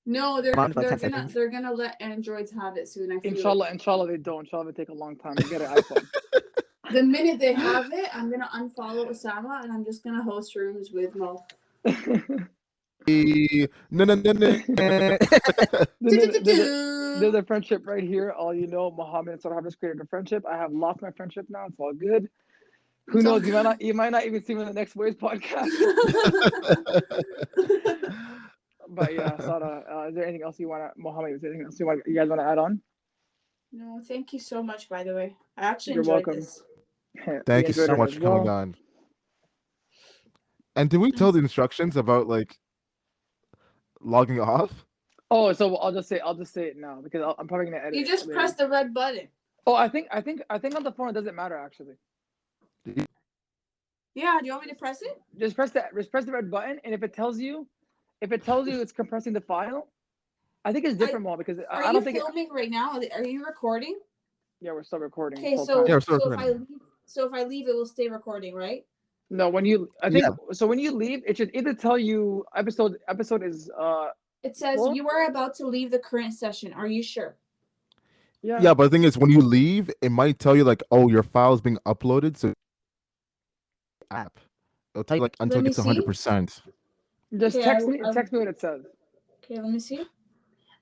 Speaker 3: No,
Speaker 1: Mine for like 10
Speaker 3: they're
Speaker 1: seconds.
Speaker 3: gonna let androids have it soon. I feel
Speaker 2: Inshallah they don't. Inshallah they take a long time to get an iPhone.
Speaker 3: the minute they have it, I'm gonna unfollow Osama and I'm just gonna host rooms with Mo.
Speaker 1: No, no, no, no.
Speaker 2: There's a friendship right here. All you know, Muhammad and Sarah have just created a friendship. I have lost my friendship now. It's all good. Who
Speaker 3: It's all
Speaker 2: knows? You might not even see me in the next Waves podcast. But yeah, Sarah, is there anything else you want to, Muhammad? Is there anything else you guys want to add on?
Speaker 3: No, thank you so much. By the way, I actually
Speaker 2: You're
Speaker 3: enjoyed
Speaker 2: welcome.
Speaker 3: this.
Speaker 1: Thank you
Speaker 2: enjoyed
Speaker 1: so
Speaker 2: it
Speaker 1: much
Speaker 2: as
Speaker 1: for coming
Speaker 2: well.
Speaker 1: on. And did we tell the instructions about like logging off?
Speaker 2: Oh, so I'll just say it now because I'm probably gonna edit.
Speaker 3: You just
Speaker 2: it
Speaker 3: press
Speaker 2: later.
Speaker 3: the red button.
Speaker 2: Oh, I think on the phone it doesn't matter actually.
Speaker 3: Yeah, do you want me to press it?
Speaker 2: Just press the red button, and if it tells you it's compressing the file, I think it's different, Mo, because
Speaker 3: Are
Speaker 2: I
Speaker 3: you
Speaker 2: don't think.
Speaker 3: filming right now? Are you recording?
Speaker 2: Yeah, we're still recording.
Speaker 3: Okay,
Speaker 2: full
Speaker 3: so
Speaker 2: time.
Speaker 1: Yeah, we're still
Speaker 3: so if
Speaker 1: recording.
Speaker 3: I leave, it will stay recording, right?
Speaker 2: No, when you I think
Speaker 1: Yeah.
Speaker 2: so when you leave, it should either tell you episode is
Speaker 3: It says
Speaker 2: full.
Speaker 3: you are about to leave the current session. Are you sure?
Speaker 1: Yeah, but the thing is, when you leave, it might tell you like, "Oh, your file is being uploaded." So, app, it'll tell you like until
Speaker 3: Let
Speaker 1: it
Speaker 3: me
Speaker 1: gets
Speaker 3: see.
Speaker 1: 100%.
Speaker 2: Just
Speaker 3: Okay,
Speaker 2: text me what it says.
Speaker 3: Okay, let me see.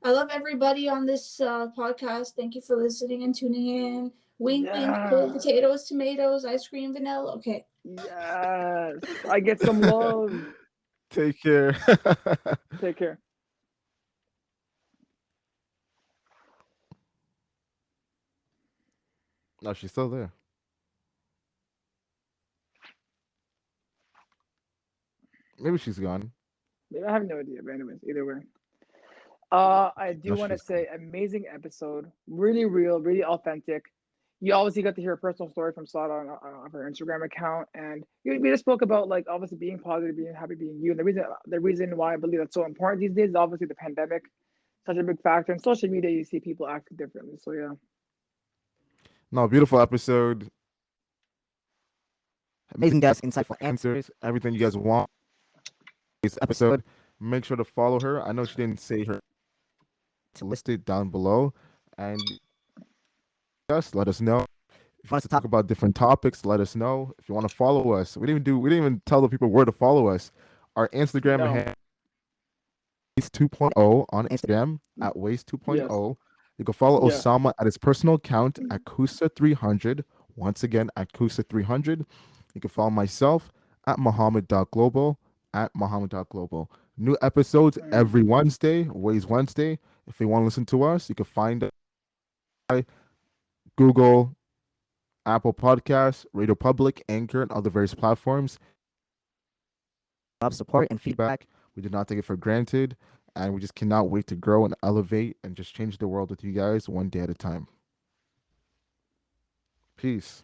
Speaker 3: I love everybody on this podcast. Thank you for listening and tuning in. Wink, wink, cold potatoes, tomatoes, ice cream, vanilla. Okay.
Speaker 2: Yes, I get some love.
Speaker 1: Take care.
Speaker 2: Take care.
Speaker 1: No, she's still there. Maybe she's gone.
Speaker 2: I have no idea, but anyways, either way. I do
Speaker 1: No,
Speaker 2: want to
Speaker 1: she's
Speaker 2: say amazing episode, really real, really authentic. You obviously got to hear a personal story from Sada on her Instagram account, and we just spoke about like obviously being positive, being happy, being you. And the reason why I believe that's so important these days is obviously the pandemic, such a big factor. And social media, you see people acting differently. So yeah,
Speaker 1: No, beautiful episode. Amazing guests, insightful answers, everything you guys want. This episode. Make sure to follow her. I know she didn't say her to list it down below, and just let us know. If you want us to talk about different topics, let us know. If you want to follow us, we didn't even tell the people where to follow us. Our Instagram
Speaker 2: No.
Speaker 1: handle Waste 2.0 on Instagram at Waste
Speaker 2: Yes.
Speaker 1: 2.0. You can follow
Speaker 2: Yes.
Speaker 1: Osama at his personal account at Kusa300. Once again, at Kusa300. You can follow myself at Muhammad.global at Muhammad.global. New episodes
Speaker 2: Mm.
Speaker 1: every Wednesday, Ways Wednesday. If you want to listen to us, you can find us by Google, Apple Podcasts, Radio Public, Anchor, and other various platforms. Love, support, and feedback. We do not take it for granted, and we just cannot wait to grow and elevate and just change the world with you guys one day at a time. Peace.